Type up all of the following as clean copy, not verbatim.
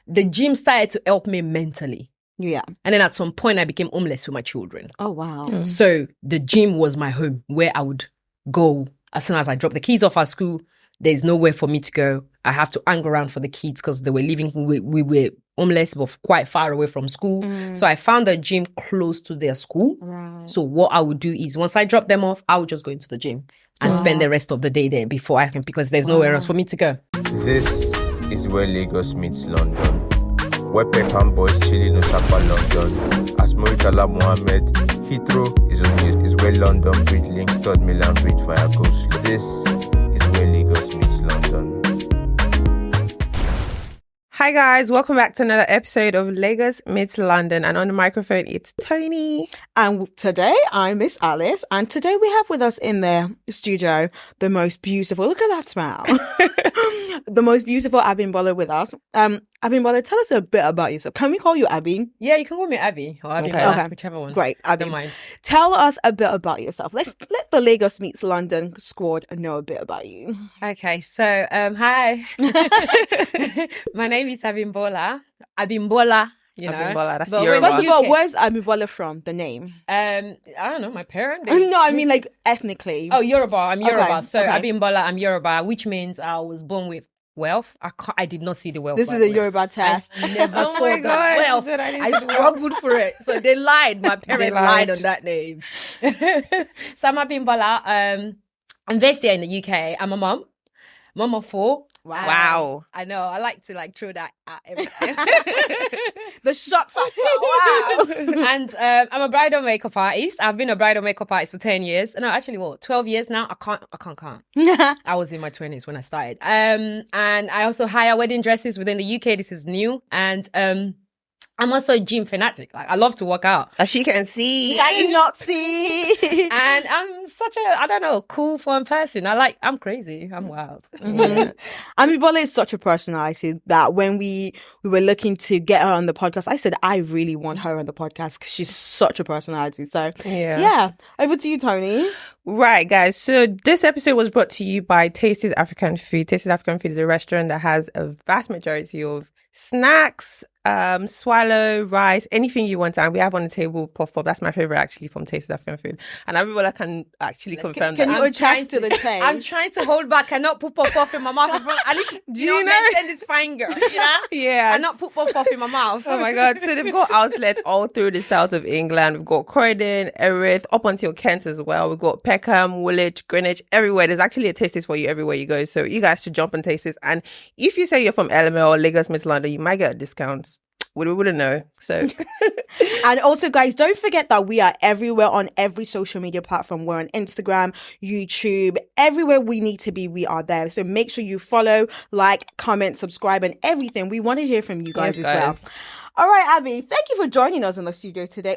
the gym started to help me mentally. Yeah. And then at some point, I became homeless with my children. Oh, wow. Mm. So the gym was my home where I would go as soon as I dropped the kids off at school. There's nowhere for me to go. I have to hang around for the kids because they were living, we were homeless, but quite far away from school. So I found a gym close to their school. Right. So what I would do is once I drop them off, I would just go into the gym and spend the rest of the day there before I can, because there's nowhere else for me to go. This is where Lagos meets London. Where Peckham boys chilling in Sapa London. As Muritala Mohammed, Heathrow is where London Bridge links Third Milan Bridge via Go Slow. This is where Lagos meets London. Hi guys, welcome back to another episode of Lagos Meets London, and on the microphone it's Tony. And today I'm Miss Alice, and today we have with us in the studio the most beautiful, look at that smile, the most beautiful Abimbola with us. Abimbola, tell us a bit about yourself. Can we call you Abby? Yeah, you can call me Abby or Abby, Okay. whichever one. Great, Abby. Don't mind. Tell us a bit about yourself. Let's let the Lagos Meets London squad know a bit about you. Okay, so hi. My name is Abimbola. Abimbola, you know. Abimbola, that's But Yoruba. when First of you all, can- where's Abimbola from? The name? I don't know, my parents. No, I mean like ethnically. Oh, Yoruba. I'm Yoruba. Okay, So okay. Abimbola, I'm Yoruba, which means I was born with wealth. I did not see the wealth. This by is the a way. Yoruba test. I never Oh saw my that God, wealth. said I didn't I see the wealth. struggled for it. So they lied. My parents lied on that name. So I'm Abimbola. I'm based here in the UK. I'm a mom of 4. Wow. I know. I like to throw that at every time. The shock factor. Wow. And I'm a bridal makeup artist. I've been a bridal makeup artist for 10 years. No, actually, 12 years now? I can't count. I was in my 20s when I started. And I also hire wedding dresses within the UK. This is new. And I'm also a gym fanatic. Like, I love to work out. As she can see. Can you not see? And I'm such a, cool, fun person. I'm crazy. I'm wild. Abimbola is such a personality that when we were looking to get her on the podcast, I said, I really want her on the podcast because she's such a personality. So, yeah. Over to you, Tony. Right, guys. So this episode was brought to you by Tasty's African Food. Tasty's African Food is a restaurant that has a vast majority of snacks, swallow, rice, anything you want. And we have on the table puff puff. That's my favorite actually from Tasty's African Food. And everyone can actually confirm Can that. you attest to the taste? I'm trying to hold back and not put puff in my mouth. I need to maintain this fine girl, you know? Yeah. And not put puff in my mouth. Oh my God. So they've got outlets all through the south of England. We've got Croydon, Erith, up until Kent as well. We've got Peckham, Woolwich, Greenwich, everywhere. There's actually a Tasty's for you everywhere you go. So you guys should jump on Tasty's. And if you say you're from LML or Lagos Meets London, you might get a discount. We wouldn't know. So And also, guys, don't forget that we are everywhere on every social media platform. We're on Instagram, YouTube, everywhere we need to be, we are there. So make sure you follow, like, comment, subscribe, and everything. We want to hear from you guys Yes, as well. guys. All right, Abby, thank you for joining us in the studio today.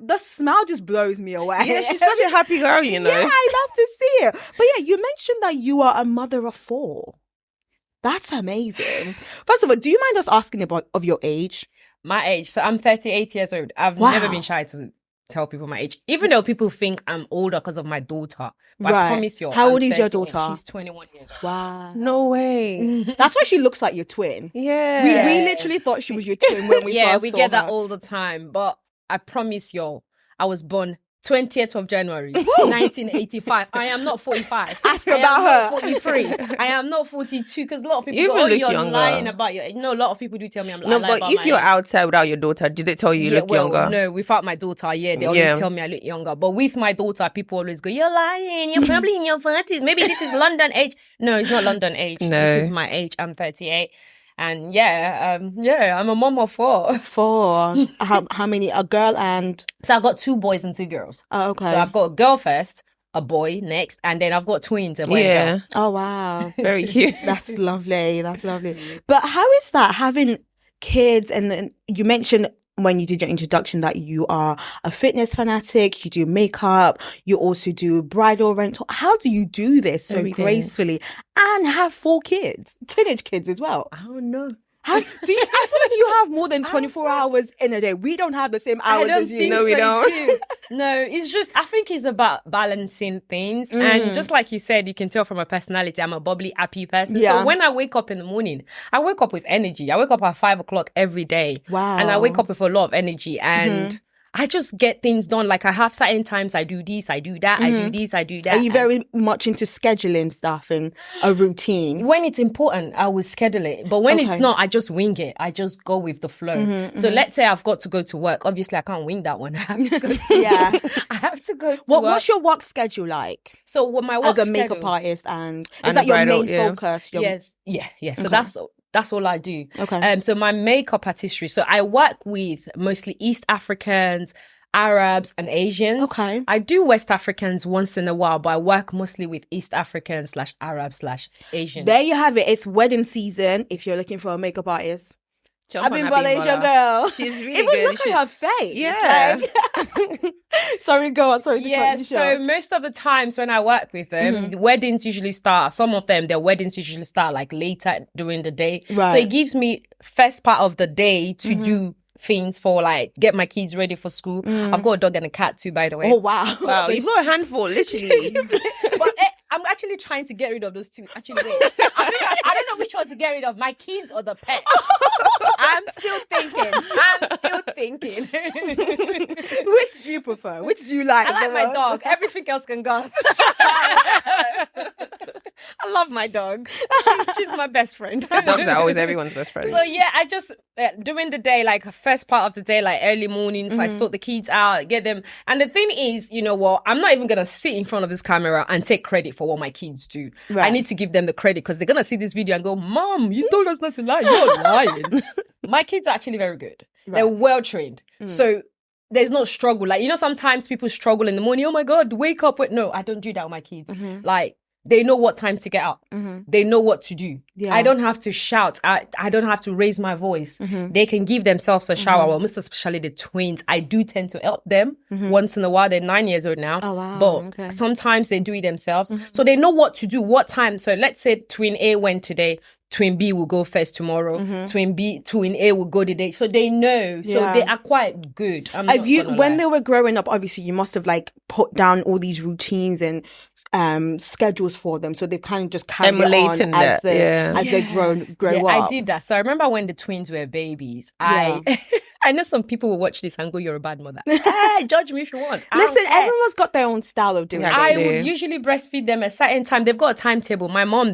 The smile just blows me away. yeah, she's such a happy girl, you know. Yeah, I love to see it. But yeah, you mentioned that you are a mother of 4. That's amazing. First of all, do you mind us asking of your age? My age. So I'm 38 years old. I've never been shy to tell people my age, even though people think I'm older because of my daughter. But I promise you. How old I'm is your 38. daughter? She's 21 years old. Wow. No way. That's why she looks like your twin. Yeah. We literally thought she was your twin when we first we saw get that her. all the time. But I promise you, I was born 20th of January, 1985. I am not 45. Ask I about am her. not 43. I am not 42 because a lot of people You go, even look you're younger." lying about your age. No, a lot of people do tell me I'm No, lying but about if my you're age. outside without your daughter, did it tell you look younger? No, without my daughter, they always tell me I look younger. But with my daughter, people always go, you're lying. You're probably in your 30s. Maybe this is London age. No, it's not London age. No. This is my age. I'm 38. And I'm a mom of 4. 4. How many? A girl and... So I've got 2 boys and 2 girls. Oh, okay. So I've got a girl first, a boy next, and then I've got twins, a boy and a girl. Oh, wow. Very cute. That's lovely. That's lovely. But how is that, having kids? And then you mentioned when you did your introduction that you are a fitness fanatic, you do makeup, you also do bridal rental. How do you do this so Everything. gracefully and have 4 kids, teenage kids as well? I don't know. I feel like you have more than 24 hours in a day. We don't have the same hours as you. No, we don't. Too. No, it's just, I think it's about balancing things. And just like you said, you can tell from my personality, I'm a bubbly, happy person. Yeah. So when I wake up in the morning, I wake up with energy. I wake up at 5 o'clock every day. Wow. And I wake up with a lot of energy. And I just get things done. Like I have certain times I do this, I do that, I do this, I do that. Are you very much into scheduling stuff and a routine? When it's important, I will schedule it. But when Okay. it's not, I just wing it. I just go with the flow. So let's say I've got to go to work. Obviously, I can't wing that one. I have to go to Yeah. I have to go to What, work. what's your work schedule like So what my work as a makeup schedule- artist? And is And that your bridal, main yeah. focus? Yes. Yeah. So that's all I do. Okay. So my makeup artistry. So I work with mostly East Africans, Arabs and Asians. Okay. I do West Africans once in a while, but I work mostly with East Africans / Arabs / Asians. There you have it. It's wedding season if you're looking for a makeup artist. Jump I've on been Happy Bala, your Bola. girl. She's really Even good. look at her face. Yeah. Like- Sorry, go on. Sorry to Yeah, cut you so short. most of the times when I work with them, the weddings usually start, some of them, their weddings usually start like later during the day. Right. So it gives me first part of the day to do things for like, get my kids ready for school. I've got a dog and a cat too, by the way. Oh, wow. Wow, you've got a handful, literally. But I'm actually trying to get rid of those two. Actually, wait. I don't know which one to get rid of, my kids or the pets. I'm still thinking. Which do you prefer? Which do you like? I like the my most? dog. Everything else can go. I love my dog. She's my best friend. Dogs are always everyone's best friend. So yeah, I just during the day, like first part of the day, like early mornings, I sort the kids out, get them. And the thing is, you know what? I'm not even gonna sit in front of this camera and take credit for what my kids do. Right. I need to give them the credit because they're gonna see this video and go, "Mom, you told us not to lie. You're lying." My kids are actually very good. They're well trained. So there's no struggle. Like, you know, sometimes people struggle in the morning. Oh my God, wake up. No, I don't do that with my kids. Like, they know what time to get up. They know what to do. Yeah. I don't have to shout. I don't have to raise my voice. They can give themselves a shower. Well, most especially the twins. I do tend to help them once in a while. They're 9 years old now. Oh, wow. But Okay. sometimes they do it themselves. So they know what to do, what time. So let's say twin A went today. Twin B will go first tomorrow. Twin A will go today. So they know. So Yeah. they are quite good. I'm Have not you, gonna when lie. they were growing up, obviously you must have like put down all these routines and schedules for them, so they've kind of just carried it on Emulating as that, they yeah. as they grow Yeah, up. I did that. So I remember when the twins were babies. Yeah. I know some people will watch this and go, "You're a bad mother." Hey, judge me if you want. I don't Listen, care. everyone's got their own style of doing Yeah, it. I Actually. would usually breastfeed them a certain time. They've got a timetable. My mom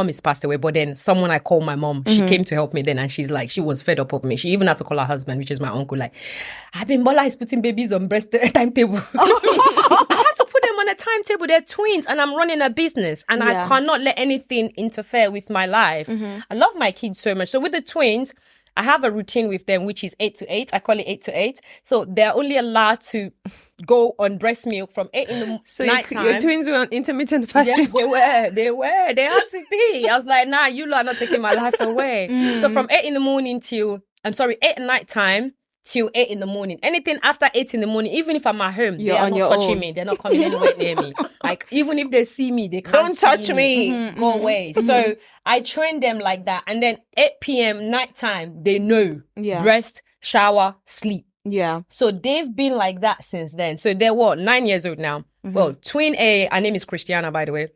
is passed away, but then someone I call my mom, she came to help me then, and she's like, she was fed up of me. She even had to call her husband, which is my uncle, like, Bola is putting babies on breast timetable. I had to put them on a timetable. They're twins, and I'm running a business, and Yeah. I cannot let anything interfere with my life. I love my kids so much. So with the twins, I have a routine with them, which is 8 to 8. I call it 8 to 8. So they're only allowed to go on breast milk from 8 in the So night your time. twins were on intermittent Yeah, fasting. they had to be. I was like, nah, you lot are not taking my life away. So from 8 in the morning 8 at night time till 8 in the morning. Anything after 8 in the morning, even if I'm at home, You're they are on not your touching own. me. They're not coming anywhere near me. Like, even if they see me, they can't Don't see touch me. Go away. So I train them like that. And then 8 p.m. nighttime, they know. Yeah. Breast, shower, sleep. Yeah. So they've been like that since then. So they're 9 years old now. Well, twin A, her name is Christiana, by the way.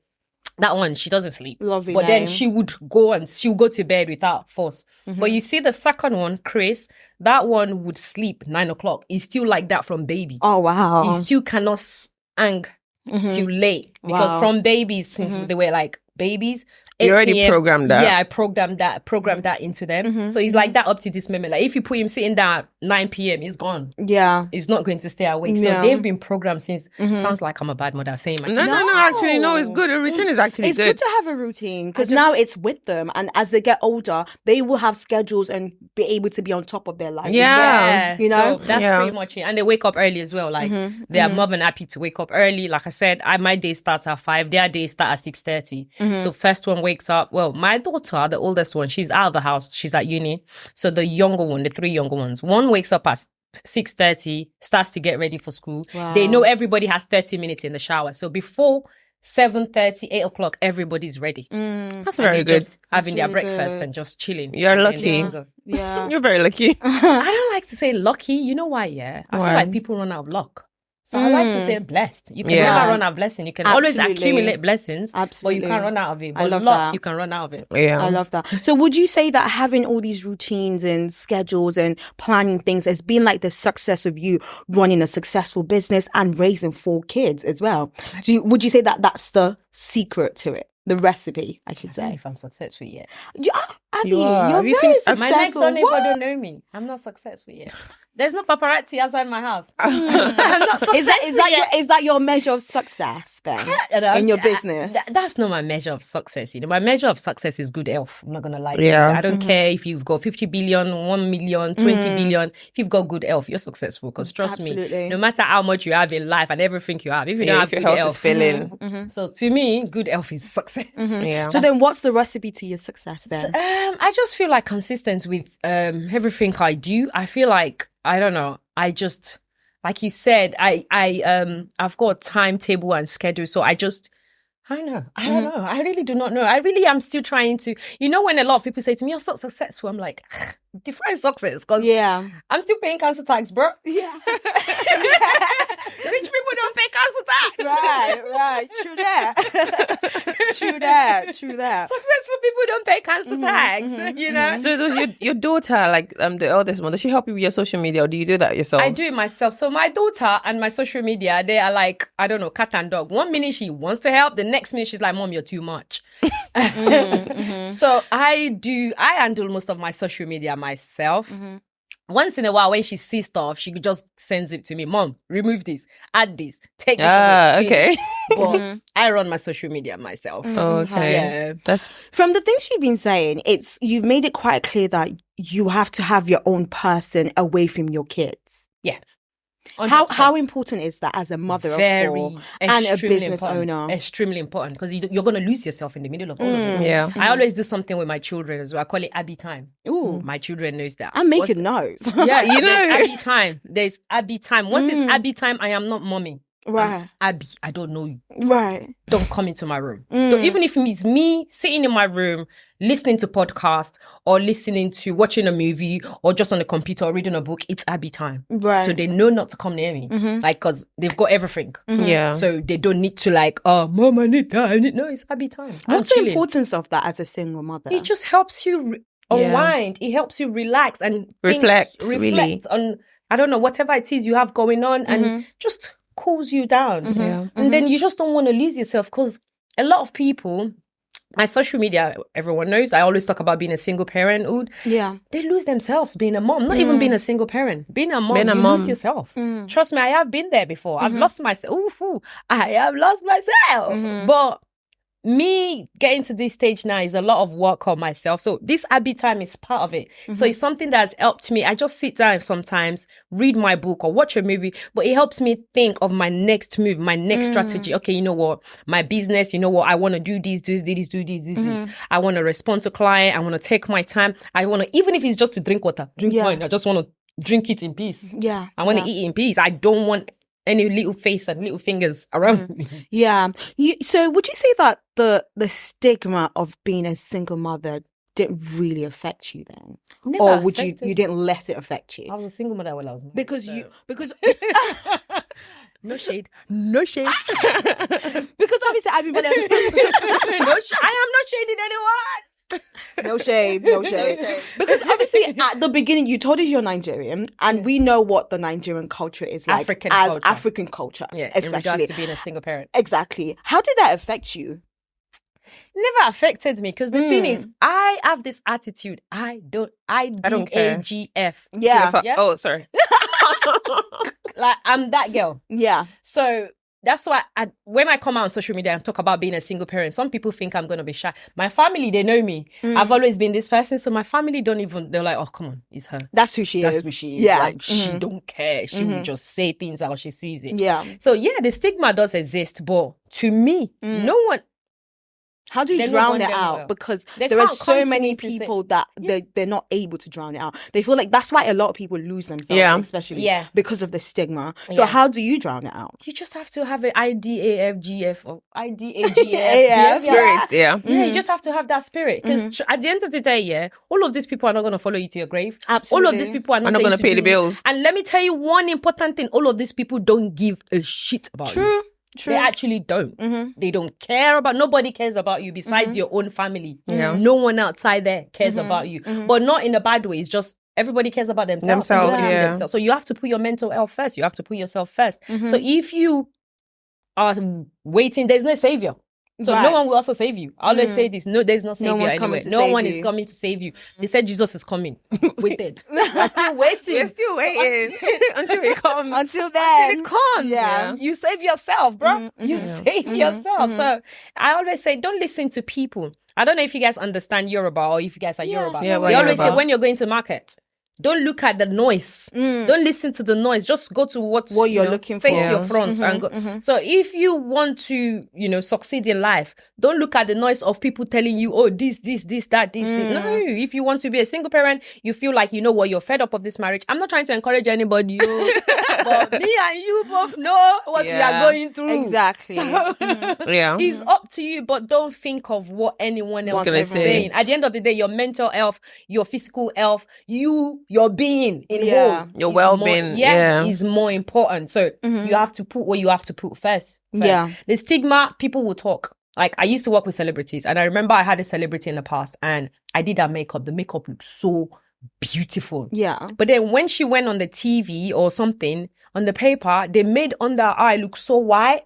That one, she doesn't sleep. Lovely But then name. she would go to bed without force. But you see the second one, Chris, that one would sleep 9 o'clock. He's still like that from baby. Oh wow. He still cannot hang till late. Because Wow. from babies, since they were like babies, You 8 already PM, programmed that. Yeah, I programmed that into them. So he's like that up to this moment. Like if you put him sitting down at 9 p.m., he's gone. Yeah. He's not going to stay awake. Yeah. So they've been programmed since. Sounds like I'm a bad mother saying my No, actually, no, it's good. A routine is actually It's good to have a routine because now it's with them, and as they get older, they will have schedules and be able to be on top of their life. as Yeah. well, you know. So that's Yeah. pretty much it. And they wake up early as well. Like they are more than happy to wake up early. Like I said, my day starts at 5. Their day start at 6:30. So first one wakes up. Well, my daughter, the oldest one, she's out of the house. She's at uni. So the younger one, the 3 younger ones, one wakes up at 6:30, starts to get ready for school. Wow. They know everybody has 30 minutes in the shower. So before 7:30, 8 o'clock, everybody's ready. That's And very they're good. just having their really breakfast good. and just chilling. You're And then lucky. they go. Yeah. You're very lucky. I don't like to say lucky. You know why? Yeah, I feel Why? like people run out of luck. So I like to say blessed. You can Yeah. never run out of blessing. You can always Absolutely. accumulate blessings, but Absolutely. you can't run out of it. I But love luck, that. you can run out of it. Yeah. I love that. So would you say that having all these routines and schedules and planning things has been like the success of you running a successful business and raising 4 kids as well? Would you say that that's the secret to it? The recipe, I should I don't know say. if I'm successful yet. Yeah, Abby, You are. you're Have you very seen- successful. My next door neighbor What? don't know me. I'm not successful yet. There's no paparazzi outside my house. Is that your measure of success then in your business? That's not my measure of success. You know, my measure of success is good health. I'm not gonna lie to Yeah. you. I don't care if you've got 50 billion, 1 million, 20 billion. If you've got good health, you're successful. Because trust Absolutely. me, no matter how much you have in life and everything you have, if you don't Yeah, have if your good health is health, failing. so to me, good health is success. Yeah. So then what's the recipe to your success then? I just feel like consistent with everything I do. I feel like I don't know. I just like you said, I've got a timetable and schedule. So I don't know. I really do not know. I really am still trying to, when a lot of people say to me, you're so successful, I'm like, define success. Because Yeah. I'm still paying council tax, bro. Yeah. Rich people don't pay council tax. Right. True that. Successful people don't pay council tax, So does your daughter, like the eldest one, does she help you with your social media, or do you do that yourself? I do it myself. So my daughter and my social media, they are like, I don't know, cat and dog. One minute she wants to help, the next minute she's like, Mom, you're too much. So I handle most of my social media myself. Once in a while, when she sees stuff, she just sends it to me. Mom, remove this, add this, take this away. Okay. But I run my social media myself. Okay. Yeah. That's From the things you've been saying, you've made it quite clear that you have to have your own person away from your kids. Yeah. How 100%. important is that as a mother of Very 4 and a extremely business important. owner? Extremely important, because you're going to lose yourself in the middle of all of it. yeah. I always do something with my children as well. I call it Abby time. Ooh. My children knows that. I'm making notes. Yeah, You know. there's Abby time. There's Abby time. Once it's Abby time, I am not mommy. Right. Abby, I don't know you. Right. Don't come into my room. So even if it's me sitting in my room, listening to podcast or watching a movie or just on the computer or reading a book, it's Abby time. Right. So they know not to come near me. Like, because they've got everything. Yeah. So they don't need to Mom, I need that. No, it's Abby time. I'm What's the chilling. importance of that as a single mother? It just helps you unwind. It helps you relax and Reflect, reflect really. on, I don't know, whatever it is you have going on and just cools you down. Yeah. And then you just don't want to lose yourself, because a lot of people, my social media, everyone knows, I always talk about being a single parenthood. Yeah. They lose themselves being a mom, not even being a single parent. Being a mom, Being a you mom. lose yourself. Trust me, I have been there before. I've lost myself. I have lost myself. But me getting to this stage now is a lot of work on myself. So this Abby time is part of it. So it's something that has helped me. I just sit down sometimes, read my book or watch a movie, but it helps me think of my next move, my next strategy. Okay, you know what? My business, you know what? I want to do this. I want to respond to client. I want to take my time. I want to, even if it's just to drink water, drink wine, I just want to drink it in peace. Yeah. I want to eat in peace. I don't want any little face and little fingers around me. Yeah. So would you say that the stigma of being a single mother didn't really affect you then? Never Or would you affected- didn't let it affect you? I was a single mother when I was married, Because so- you because no shade, no shade, because obviously I've been no shade. I am not shading anyone. no shade. Because obviously at the beginning you told us you're Nigerian and we know what the Nigerian culture is like African as culture. African culture. Yeah, in especially. regards to being a single parent, Exactly. How did that affect you? never affected me, because the thing is, I have this attitude. I don't care. AGF. Yeah. Yeah. Oh, sorry. Like, I'm that girl. Yeah. So that's why when I come out on social media and talk about being a single parent, some people think I'm going to be shy. My family, they know me. I've always been this person. So my family they're like, oh, come on, it's her. That's who she is. That's who she is. Yeah. Like, she don't care. She will just say things how she sees it. Yeah. So yeah, the stigma does exist. But to me, no one, How do you They're not drown going it them out? well. Because They there are can't so come to many me to say- people that they're not able to drown it out. They feel like that's why a lot of people lose themselves, especially because of the stigma. So how do you drown it out? You just have to have an IDAFGF or IDAGF Spirit, Yeah, you just have to have that spirit. Because at the end of the day, all of these people are not going to follow you to your grave. Absolutely. All of these people are not going to pay the bills. And let me tell you one important thing. All of these people don't give a shit about you. True. They actually don't. They don't care about, nobody cares about you besides your own family. No one outside there cares about you. But not in a bad way. It's just everybody cares about themselves. So you have to put your mental health first. You have to put yourself first. So if you are waiting, there's no savior. So no one will also save you. I always say this. No, there's no savior anywhere. No one is coming to save you. They said Jesus is coming. Waited. I'm still waiting. We're still waiting until it comes. Until then. Until it comes. Yeah. You save yourself, bro. You save yourself. So I always say, don't listen to people. I don't know if you guys understand Yoruba or if you guys are Yoruba. Yeah, they always say when you're going to market, don't look at the noise. Don't listen to the noise. Just go to what you're looking for. Face your front and go. So if you want to, succeed in life, don't look at the noise of people telling you, oh, this, that. No, if you want to be a single parent, you feel like, you know what, you're fed up of this marriage. I'm not trying to encourage anybody, but me and you both know what we are going through. Exactly. So, it's up to you, but don't think of what anyone else is saying. At the end of the day, your mental health, your physical health, your being in whole, your well-being, is more important. So you have to put what you have to put first. Yeah, the stigma, people will talk. Like I used to work with celebrities, and I remember I had a celebrity in the past, and I did her makeup. The makeup looked so beautiful. Yeah, but then when she went on the TV or something on the paper, they made under her eye look so white.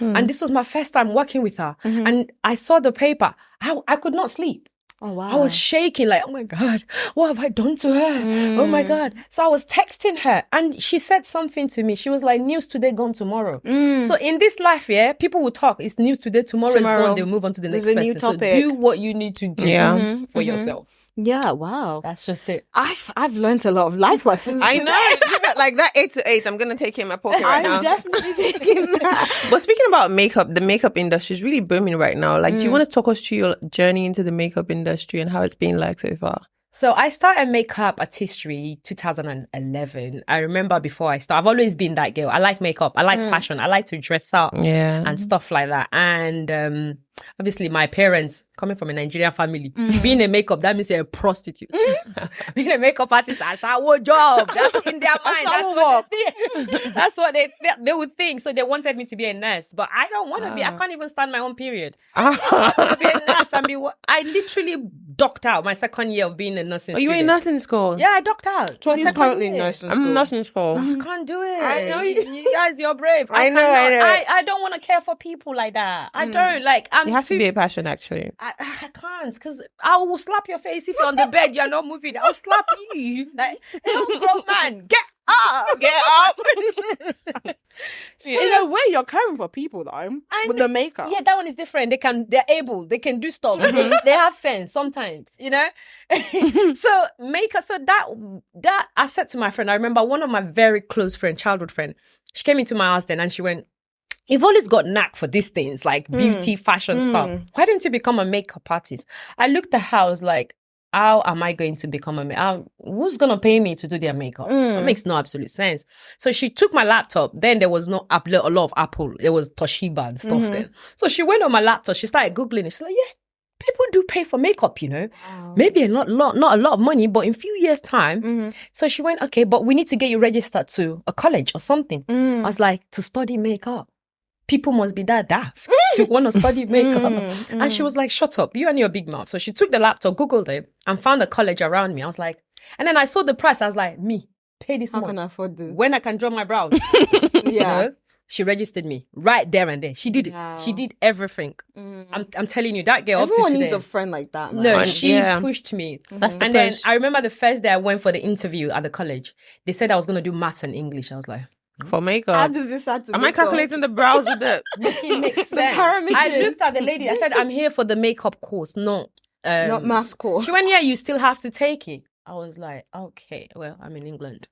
And this was my first time working with her, and I saw the paper. I could not sleep. Oh, wow. I was shaking like, oh my God, what have I done to her? Oh my God. So I was texting her and she said something to me. She was like, news today, gone tomorrow. So in this life, people will talk. It's news today, tomorrow is gone. They'll move on to the next person. New topic. So do what you need to do for yourself. Yeah, wow. That's just it. I've learned a lot of life lessons. I know. Like that 8 to 8, I'm going to take it in my pocket right now. I'm definitely taking that. But speaking about makeup, the makeup industry is really booming right now. Like, do you want to talk us through your journey into the makeup industry and how it's been like so far? So I started makeup artistry 2011. I remember before I started, I've always been that girl. I like makeup. I like fashion. I like to dress up and stuff like that. And obviously my parents, coming from a Nigerian family, being a makeup, that means you're a prostitute. Being a makeup artist, a shower job. That's in their mind. That's what they would think. So they wanted me to be a nurse. But I don't want to be. I can't even stand my own period. I want to be a nurse and be I literally docked out my second year of being a nursing student. You were in nursing school? Yeah, I docked out. Tony's currently in nursing school. I'm not in school. I can't do it. I know you guys, you're brave. I know. I don't want to care for people like that. I don't. Like, it has to be a passion, actually. I can't, because I will slap your face if you're on the bed, you're not moving. I'll slap you. Like, grown man, get up. Get up. In a way, you're caring for people, though, with the makeup. Yeah, that one is different. They're able. They can do stuff. They have sense sometimes, So makeup. So that I said to my friend. I remember one of my very close friend, childhood friend. She came into my house then, and she went, "You've always got knack for these things like beauty, fashion stuff. Why don't you become a makeup artist?" I looked at her. I was like, how am I going to become who's going to pay me to do their makeup? That makes no absolute sense. So she took my laptop. Then there was a lot of Apple. There was Toshiba and stuff then. So she went on my laptop. She started Googling it. She's like, yeah, people do pay for makeup, Wow. Maybe not a lot of money, but in a few years' time. So she went, okay, but we need to get you registered to a college or something. I was like, to study makeup? People must be that daft to want to study makeup. And she was like, shut up, you and your big mouth. So she took the laptop, Googled it, and found a college around me. I was like, and then I saw the price. I was like, me, pay this much. How can I afford this? When I can draw my brows. She registered me right there and there. She did it. She did everything. I'm telling you, that girl. Everyone up to needs today, a friend like that. Man. No, she pushed me. And then I remember the first day I went for the interview at the college. They said I was going to do maths and English. I was like, for makeup. How does this have to Am I calculating the brows with the it makes sense. I looked at the lady. I said, I'm here for the makeup course, not maths course. She went, yeah, you still have to take it. I was like, okay, well, I'm in England.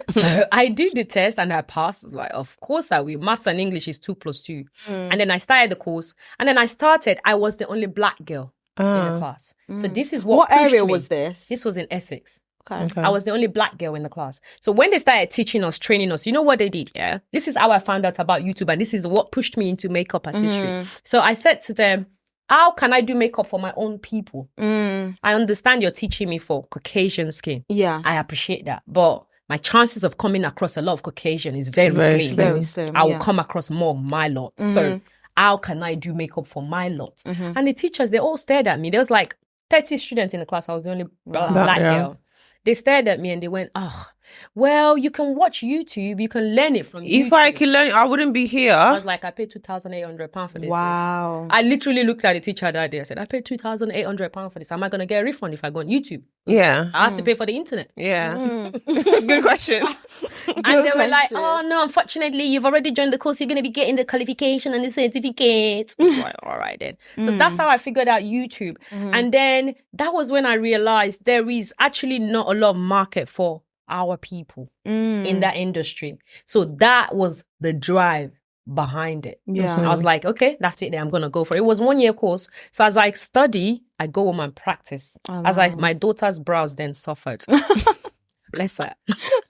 So I did the test and I passed. I was like, of course I will. Maths and English is 2 + 2. And then I started the course. And then I was the only black girl in the class. So this is what pushed area me. was this? This was in Essex. Okay. I was the only black girl in the class. So when they started teaching us, training us, you know what they did? Yeah. This is how I found out about YouTube. And this is what pushed me into makeup artistry. So I said to them, how can I do makeup for my own people? I understand you're teaching me for Caucasian skin. Yeah. I appreciate that. But my chances of coming across a lot of Caucasian is very slim. Very slim, I will yeah. come across more my lot. So how can I do makeup for my lot? And the teachers, they all stared at me. There was like 30 students in the class. I was the only black girl. They stared at me and they went, oh, well, you can watch YouTube. You can learn it from YouTube. If I could learn it, I wouldn't be here. I was like, I paid £2,800 for this. Wow. I literally looked at the teacher that day. I said, I paid £2,800 for this. Am I going to get a refund if I go on YouTube? Yeah. I have to pay for the internet. Yeah. Good question. And they were like, oh, no, unfortunately, you've already joined the course. You're going to be getting the qualification and the certificate. I was like, all right, then. So that's how I figured out YouTube. And then that was when I realized there is actually not a lot of market for our people in that industry. So that was the drive behind it. Yeah. I was like, okay, that's it then. I'm going to go for it. It was 1 year course. So as I study, I go home and practice. My daughter's brows then suffered. Bless her.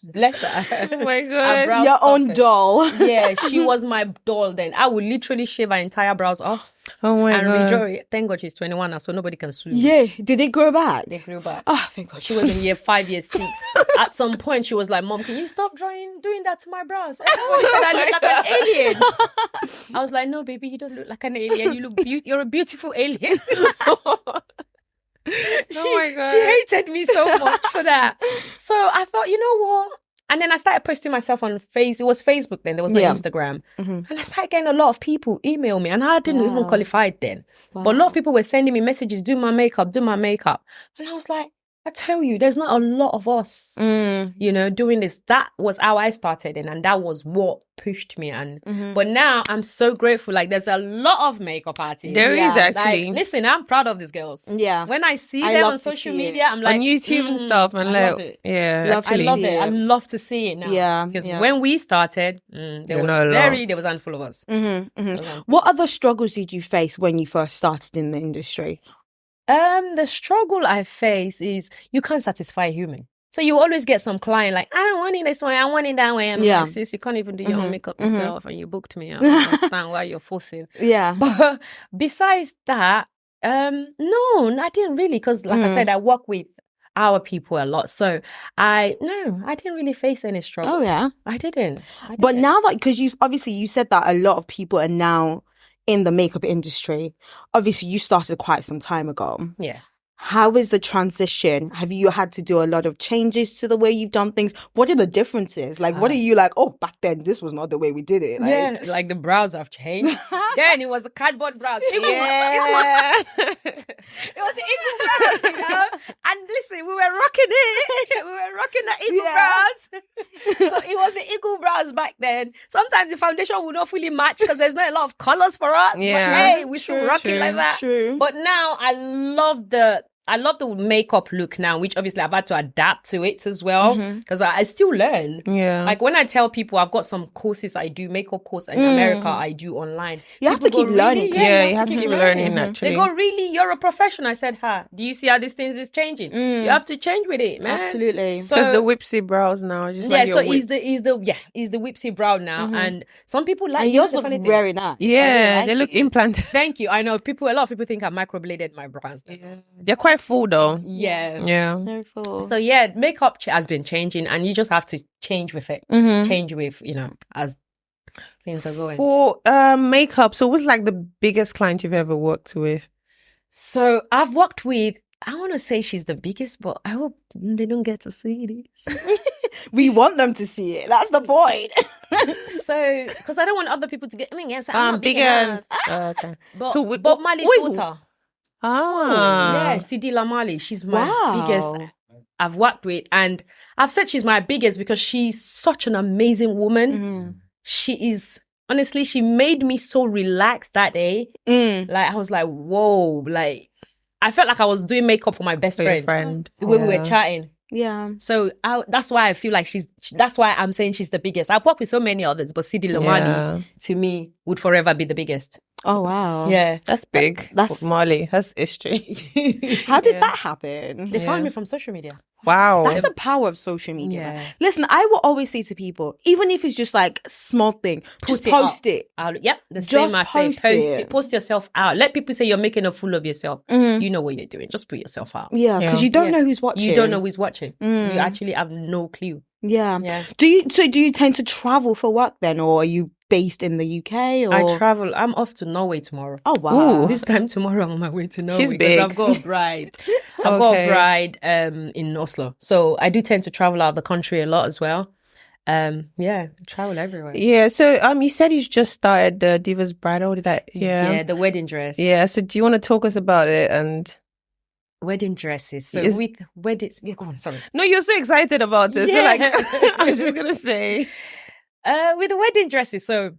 Bless her. Oh my Her God. brows Your own suffered. doll. Yeah, she was my doll then. I would literally shave her entire brows off Oh my and God. redraw it. Thank God she's 21 now, so nobody can sue me. Yeah. Did it grow back? They grew back. Oh, thank God. She was in year 5, year 6. At some point, she was like, Mom, can you stop doing that to my brows? Everybody said I look like an alien. I was like, no, baby, you don't look like an alien. You look you're a beautiful alien. my God. She hated me so much for that. So I thought, you know what? And then I started posting myself on it was Facebook then, there was no Instagram. And I started getting a lot of people email me, and I didn't even qualify then. But a lot of people were sending me messages, do my makeup. And I was like, I tell you, there's not a lot of us, doing this. That was how I started, and that was what pushed me. And but now I'm so grateful. Like, there's a lot of makeup artists. There is actually. Like, listen, I'm proud of these girls. Yeah. When I see I them love on to social see media, it. I'm like, on YouTube and stuff, and I love like, it. yeah, Love to I actually, love see it. I it. love to see it now. Yeah, Because yeah. when we started, there not a lot. was a handful of us. What other struggles did you face when you first started in the industry? The struggle I face is you can't satisfy a human. So you always get some client like, I don't want it this way, I want it that way. And I'm like, sis, you can't even do your own makeup yourself, and you booked me. I don't understand why you're forcing. Yeah. But besides that, no, I didn't really, because like I said, I work with our people a lot. So I didn't really face any struggle. Oh, yeah. I didn't. But now that, because you said that a lot of people are now in the makeup industry. Obviously, you started quite some time ago. Yeah. How is the transition? Have you had to do a lot of changes to the way you've done things? What are the differences? Like, what are you like, oh, back then, this was not the way we did it. Like, Yeah, like the brows have changed. Then it was a cardboard brows. It was the eagle brows, you know? And listen, we were rocking it. We were rocking the eagle brows. So it was the eagle brows back then. Sometimes the foundation would not fully match because there's not a lot of colors for us. Yeah. But hey, we should rock it like that. True. But now I love the makeup look now, which obviously I've had to adapt to it as well, because I still learn. Yeah. Like when I tell people I've got some courses I do, makeup course in America I do online. You have to People keep go, learning. Really? Yeah, you have to keep learning, actually. They go, really? You're a professional? I said, do you see how these things is changing? You have to change with it, man. Absolutely. So Because the whipsy brows now is just like so your he's whip. the whipsy brow now, and some people like And yours look funny thing. very nice. Yeah, I they like look it. implanted. Thank you. I know a lot of people think I microbladed my brows. They're quite full though. Yeah. Yeah. Very full. So yeah, makeup has been changing, and you just have to change with it. Change with, as things are going. For makeup, so what's like the biggest client you've ever worked with? So I've worked with, I want to say she's the biggest, but I hope they don't get to see this. We want them to see it. That's the point. So, because I don't want other people to get, yes, I'm not big bigger. enough. Okay. But So Bob Marley's who is- daughter. Ah. Yeah, Sidi Lamali. She's my Wow. biggest I've worked with. And I've said she's my biggest because she's such an amazing woman. She is, honestly, she made me so relaxed that day. Like, I was like, whoa, like, I felt like I was doing makeup for my best For your friend. friend. The way we were Yeah. chatting. Yeah. So that's why I feel like that's why I'm saying she's the biggest. I've worked with so many others, but Sidi Lamani Yeah. to me would forever be the biggest. Oh, wow. Yeah. That's big. That's- Marley. That's history. How did that happen? They found me from social media. Wow. That's the power of social media. Yeah. Listen, I will always say to people, even if it's just like small thing, just it post up. it. Yep, the Just same I say. post Post it. it. Post yourself out. Let people say you're making a fool of yourself. You know what you're doing. Just put yourself out. Yeah, because Yeah. you don't Yeah. know who's watching. You don't know who's watching. You actually have no clue. Yeah. Yeah. Do you tend to travel for work then, or are you based in the UK? Or I travel. I'm off to Norway tomorrow. Oh wow. This time tomorrow, I'm on my way to Norway. She's because big. I've got a bride. I've got a bride in Oslo. So I do tend to travel out of the country a lot as well. Yeah, travel everywhere. Yeah. So you said you just started the Divas Bridal. Did that? Yeah. Yeah, the wedding dress. Yeah. So do you want to talk us about it? And Wedding dresses. So Is- with weddings, yeah, go on, sorry. no, you're so excited about it. Yeah. So like, I was just gonna say. With the wedding dresses, so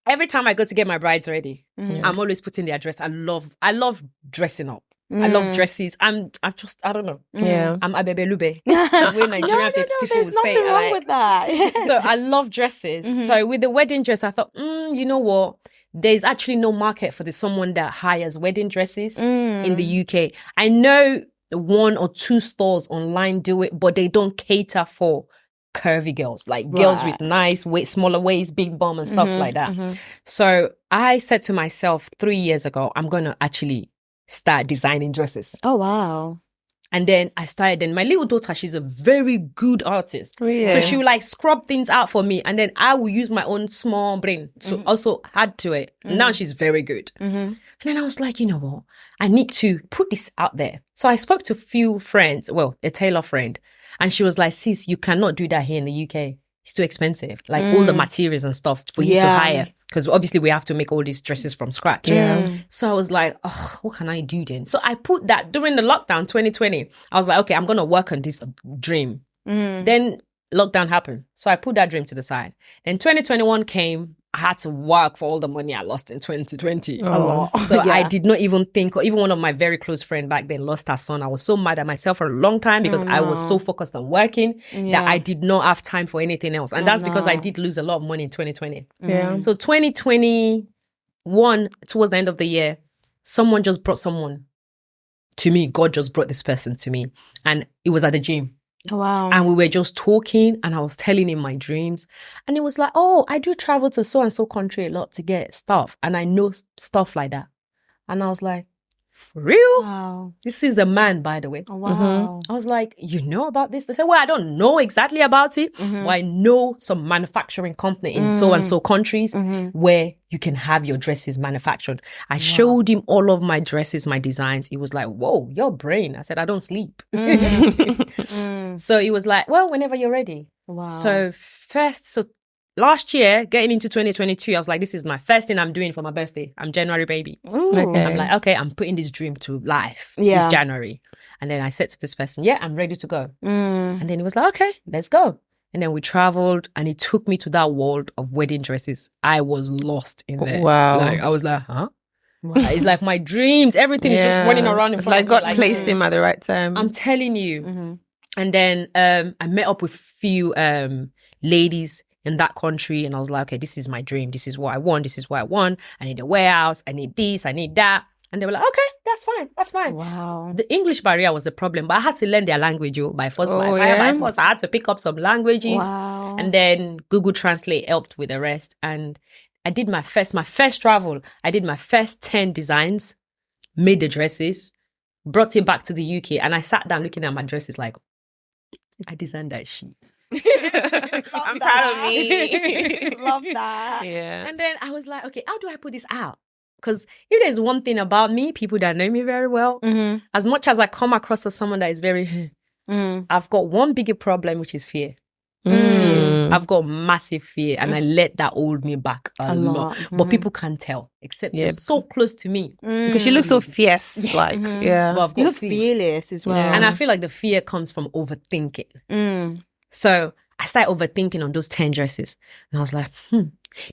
every time I go to get my brides ready, I'm always putting their dress. I love dressing up. I love dresses. I don't know. Yeah. I'm abebelube. The way Nigerian people there's will say nothing it, wrong like- with that. So I love dresses. So with the wedding dress, I thought, you know what? There's actually no market for someone that hires wedding dresses in the UK. I know 1 or 2 stores online do it, but they don't cater for curvy girls, like girls with nice waist, smaller waist, big bum and stuff like that. So I said to myself 3 years ago, I'm going to actually start designing dresses. Oh wow. And then I started, then my little daughter, she's a very good artist. Yeah. So she will like scrub things out for me. And then I will use my own small brain to also add to it. And now she's very good. And then I was like, you know what? I need to put this out there. So I spoke to a few friends, well, a tailor friend. And she was like, sis, you cannot do that here in the UK. It's too expensive. Like all the materials and stuff for you to hire. Because obviously we have to make all these dresses from scratch. Yeah. So I was like, oh, what can I do then? So I put that during the lockdown 2020. I was like, okay, I'm going to work on this dream. Then lockdown happened. So I put that dream to the side. Then 2021 came. I had to work for all the money I lost in 2020. A lot. So I did not even think, or even one of my very close friends back then lost her son. I was so mad at myself for a long time because I was so focused on working that I did not have time for anything else. And that's because I did lose a lot of money in 2020. Yeah. So 2021, towards the end of the year, someone just brought someone to me. God just brought this person to me. And it was at the gym. Oh, wow. And we were just talking and I was telling him my dreams. And it was like, oh, I do travel to so-and-so country a lot to get stuff. And I know stuff like that. And I was like, for real? Wow. This is a man, by the way. Oh, wow. I was like, you know about this? They said, well, I don't know exactly about it. But I know some manufacturing company in so-and-so countries where you can have your dresses manufactured. I showed him all of my dresses, my designs. He was like, whoa, your brain. I said, I don't sleep. So he was like, well, whenever you're ready. Wow. So last year, getting into 2022, I was like, this is my first thing I'm doing for my birthday. I'm January baby. Okay. I'm like, okay, I'm putting this dream to life. Yeah. It's January. And then I said to this person, yeah, I'm ready to go. And then he was like, okay, let's go. And then we traveled and he took me to that world of wedding dresses. I was lost in there. Wow. Like, I was like, huh? It's like my dreams, everything is just running around in It's front like of God me. Like, placed him at the right time. I'm telling you. And then I met up with a few ladies in that country and I was like, okay, this is my dream. This is what I want. This is what I want. I need a warehouse. I need this. I need that. And they were like, okay, that's fine. That's fine. Wow. The English barrier was the problem, but I had to learn their language by force. Oh, By yeah? force. I had to pick up some languages. Wow. And then Google Translate helped with the rest. And I did my first travel. I did my first 10 designs, made the dresses, brought it back to the UK. And I sat down looking at my dresses like, I designed that shit. I'm proud of me. Love that. Yeah. And then I was like, okay, how do I put this out? Because if there's one thing about me, people that know me very well, as much as I come across as someone that is very, I've got one bigger problem, which is fear. Fear. I've got massive fear and I let that hold me back a lot. But people can't tell, except you're so close to me. Because she looks so fierce. Like, yeah. But I've got You look fear. fearless as well. And I feel like the fear comes from overthinking. So I started overthinking on those 10 dresses. And I was like,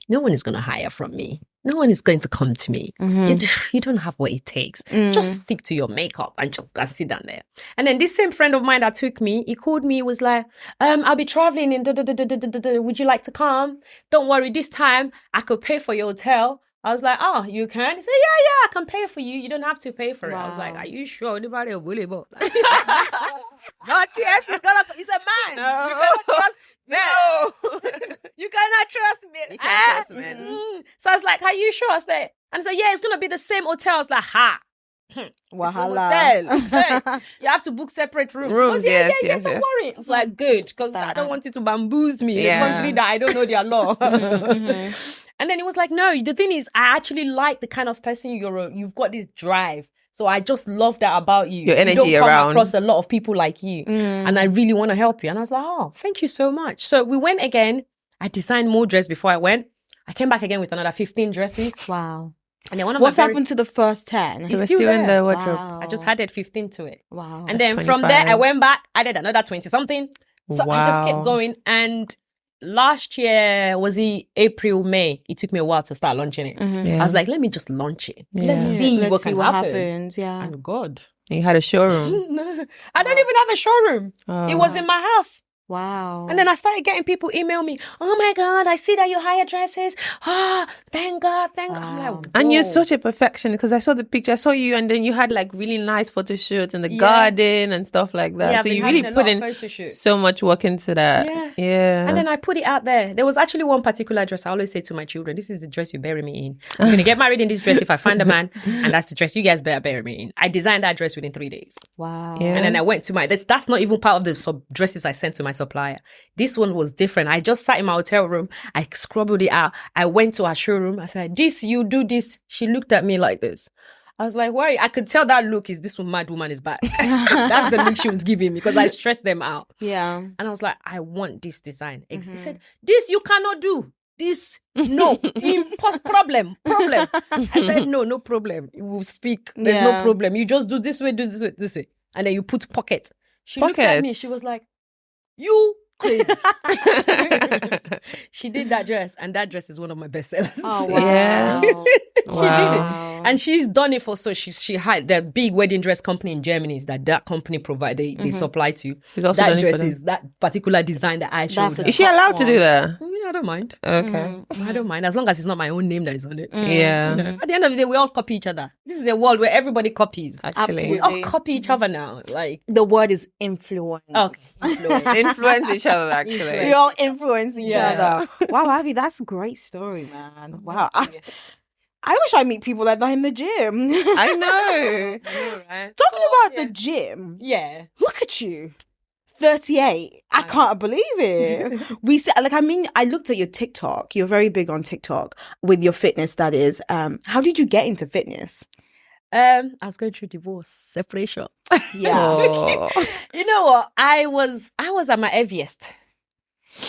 no one is going to hire from me. No one is going to come to me. You don't have what it takes. Just stick to your makeup and just sit down there. And then this same friend of mine that took me, he called me, was like, I'll be traveling in would you like to come? Don't worry, this time I could pay for your hotel. I was like, oh, you can? He said, yeah, I can pay for you. You don't have to pay for it. I was like, are you sure? Anybody a bully? Not yes, he's a man. No. No. You cannot trust me. You can't trust men. So I was like, are you sure? I said, and I said, yeah, it's going to be the same hotel. I was like, ha. Wahala. Hotel. You have to book separate rooms. Rooms, Yeah, yes. don't worry. I was like, good, because I don't want you to bamboozle me in a Yeah. country that I don't know their law. And then he was like, no, the thing is, I actually like the kind of person you've got this drive. So I just love that about you. Your energy you don't come around. across a lot of people like you. And I really want to help you. And I was like, oh, thank you so much. So we went again. I designed more dresses before I went. I came back again with another 15 dresses. Wow. And then What's happened to the first 10? It's We're still still in there. the wardrobe. Wow. I just added 15 to it. Wow. And That's then from there, 25. I went back, added another 20 something. So I just kept Wow. going. And last year, was it April, May? It took me a while to start launching it. Yeah. I was like, let me just launch it. Let's Yeah. see Let's what see can what happen. happens. Yeah. And God. You had a showroom. No, I don't even have a showroom. It was in my house. Wow. And then I started getting people email me, oh my God, I see that you hire dresses. Oh, thank God. I'm like, And you're whoa. such a perfection because I saw the picture. I saw you, and then you had like really nice photo shoots in the garden and stuff like that. Yeah, I've so been you really having a put lot in of photo shoots. so much work into that. Yeah. And then I put it out there. There was actually one particular dress I always say to my children, this is the dress you bury me in. I'm going to get married in this dress if I find a man. And that's the dress you guys better bury me in. I designed that dress within 3 days. Wow. Yeah. And then I went to that's not even part of the dresses I sent to my supplier. This one was different. I just sat in my hotel room. I scrabbled it out. I went to her showroom. I said, you do this. She looked at me like this. I was like, why? I could tell that look is this mad woman is back. That's the look she was giving me because I stressed them out. Yeah. And I was like, I want this design. He said, this you cannot do. This, no, problem. I said, no problem. We'll speak. There's no problem. You just do this way. And then you put pocket. She looked at me. She was like, you crazy. She did that dress, and that dress is one of my best sellers. Oh, wow. Yeah. She did it. Wow. And she's done it for, so she had the big wedding dress company in Germany is that company provide, they supply to. She's also that done it for dress them. is that particular design that I showed That's her. Is she allowed to do that? I don't mind. Okay. I don't mind as long as it's not my own name that is on it. Yeah. You know, at the end of the day, we all copy each other. This is a world where everybody copies. Actually. We all copy each other now. Like, The word is influence. Influence each other, actually. We all influence each Yeah. other. Wow, Abby, that's a great story, man. Wow. I wish I meet people like that in the gym. I know. Talking about the gym, Yeah. look at you. 38. I can't believe it. We said, like, I mean, I looked at your TikTok. You're very big on TikTok with your fitness, that is. How did you get into fitness? I was going through divorce, separation. Yeah. Oh. You know what? I was at my heaviest.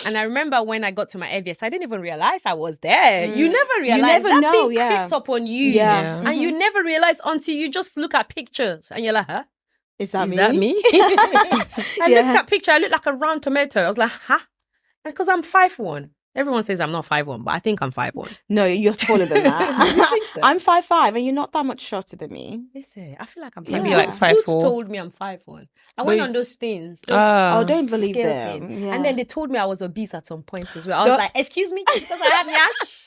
And I remember when I got to my heaviest, I didn't even realize I was there. You never realize. never that know, thing yeah. creeps up on you. Yeah. And you never realize until you just look at pictures and you're like, huh? Is that Is me? that me? I looked at picture, I look like a round tomato. I was like, huh? Because I'm 5'1". Everyone says I'm not 5'1", but I think I'm 5'1". No, you're taller than You that. think so? I'm 5'5", and you're not that much shorter than me. Listen, I feel like I'm Maybe 5'1". like 5'4". Boots told me I'm 5'1". I went on Boots. those things. Oh, don't believe scale them. thing. Yeah. And then they told me I was obese at some point as well. I was like, excuse me, because I have yash?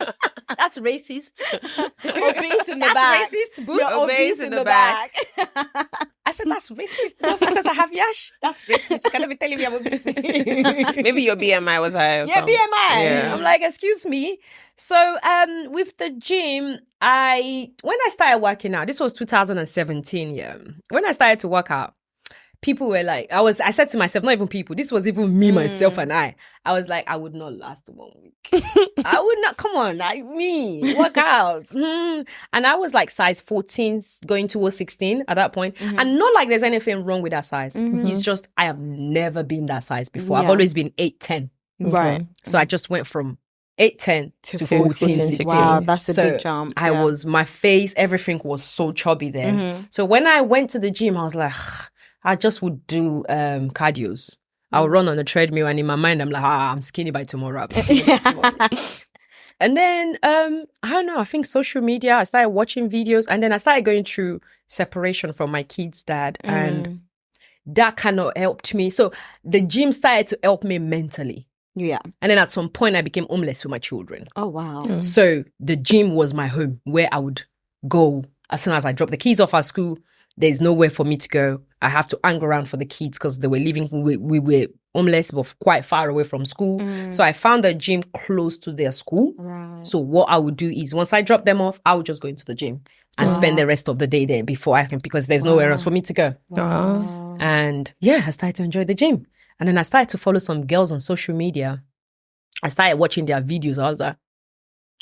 That's racist. Obese in the That's back. racist, boots. You're obese in the back. I said, that's racist. Just because I have yash? That's racist. You cannot be telling me I'm obese. Maybe your BMI was high or Yeah, something. BMI. Yeah. I'm like, excuse me. So with the gym, when I started working out, this was 2017, yeah. When I started to work out, people were like, I said to myself, not even people, this was even me, myself, and I was like, I would not last 1 week. I would not, come on, like me, work out. And I was like size 14 going towards 16 at that point. And not like there's anything wrong with that size. It's just, I have never been that size before. I've Yeah. always been 8'10". Right. So I just went from 8'10" to 14, 16. Wow, that's a So big jump. I Yeah. was, my face, everything was so chubby then. So when I went to the gym, I was like, I just would do cardios. I'll run on the treadmill, and in my mind, I'm like, I'm skinny by tomorrow. I'm skinny by tomorrow. And then, I don't know, I think social media, I started watching videos, and then I started going through separation from my kid's dad. And that kind of helped me. So the gym started to help me mentally. Yeah. And then at some point, I became homeless with my children. Oh, wow. So the gym was my home where I would go as soon as I dropped the kids off at school. There's nowhere for me to go. I have to hang around for the kids because they were living, we were homeless, but quite far away from school. So I found a gym close to their school. Right. So what I would do is once I drop them off, I would just go into the gym and spend the rest of the day there before I can, because there's nowhere else for me to go. Wow. And yeah, I started to enjoy the gym. And then I started to follow some girls on social media. I started watching their videos. I was like,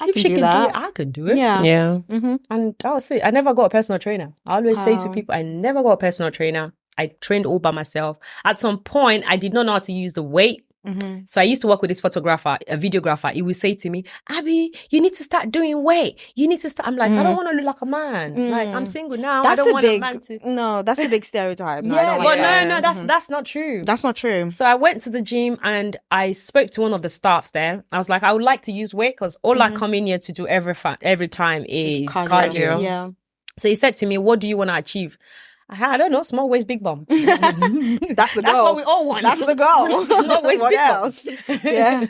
I can do that. I could do it. Yeah. Yeah. And that was it. I never got a personal trainer. I always say to people, I never got a personal trainer. I trained all by myself. At some point, I did not know how to use the weight. So I used to work with this photographer, a videographer. He would say to me, Abby, you need to start doing weight. You need to start. I'm like, I don't want to look like a man. Like, I'm single now. That's I don't a want big, a man to... no, that's a big stereotype. No, I Yeah, don't but like that. no, that's not true. That's not true. So I went to the gym and I spoke to one of the staffs there. I was like, I would like to use weight because all I come in here to do every time is cardio. Yeah. So he said to me, what do you want to achieve? I don't know, small waist, big bum. That's the That's goal. what we all want. That's the goal. Small waist, What big else? bum. Yeah.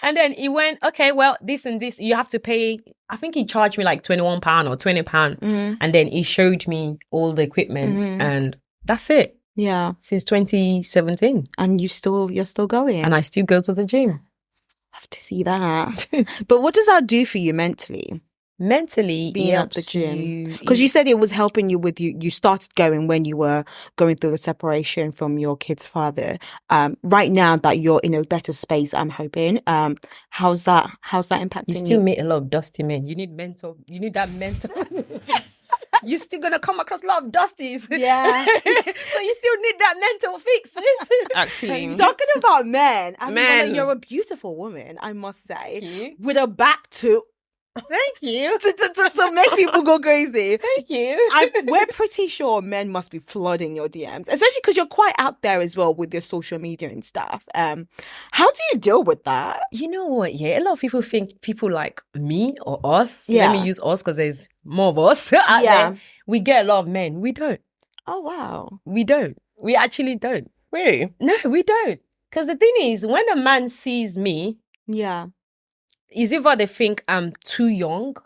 And then he went, okay, well, this and this, you have to pay. I think he charged me like £21 or £20. And then he showed me all the equipment and that's it. Yeah. Since 2017. And you're still going. And I still go to the gym. Love to see that. But what does that do for you mentally? Mentally, Being at the gym, because you said it was helping you with you started going when you were going through a separation from your kid's father. Right now that you're in a better space, I'm hoping, how's that impacting you still meet a lot of dusty men. You need that mental fix. You're still gonna come across a lot of dusties. Yeah. So you still need that mental fix, sis. Actually. Talking about men, I mean, Men. you're a beautiful woman, I must say, Thank you. with a back to Thank you. to make people go crazy. Thank you. We're pretty sure men must be flooding your DMs, especially because you're quite out there as well with your social media and stuff. How do you deal with that? You know what? Yeah, a lot of people think people like me or us. Yeah. Let me use us because there's more of us out there. We get a lot of men. We don't. Oh, wow. We don't. We actually don't. Really? No, we don't. Because the thing is, when a man sees me, Yeah. is either they think I'm too young.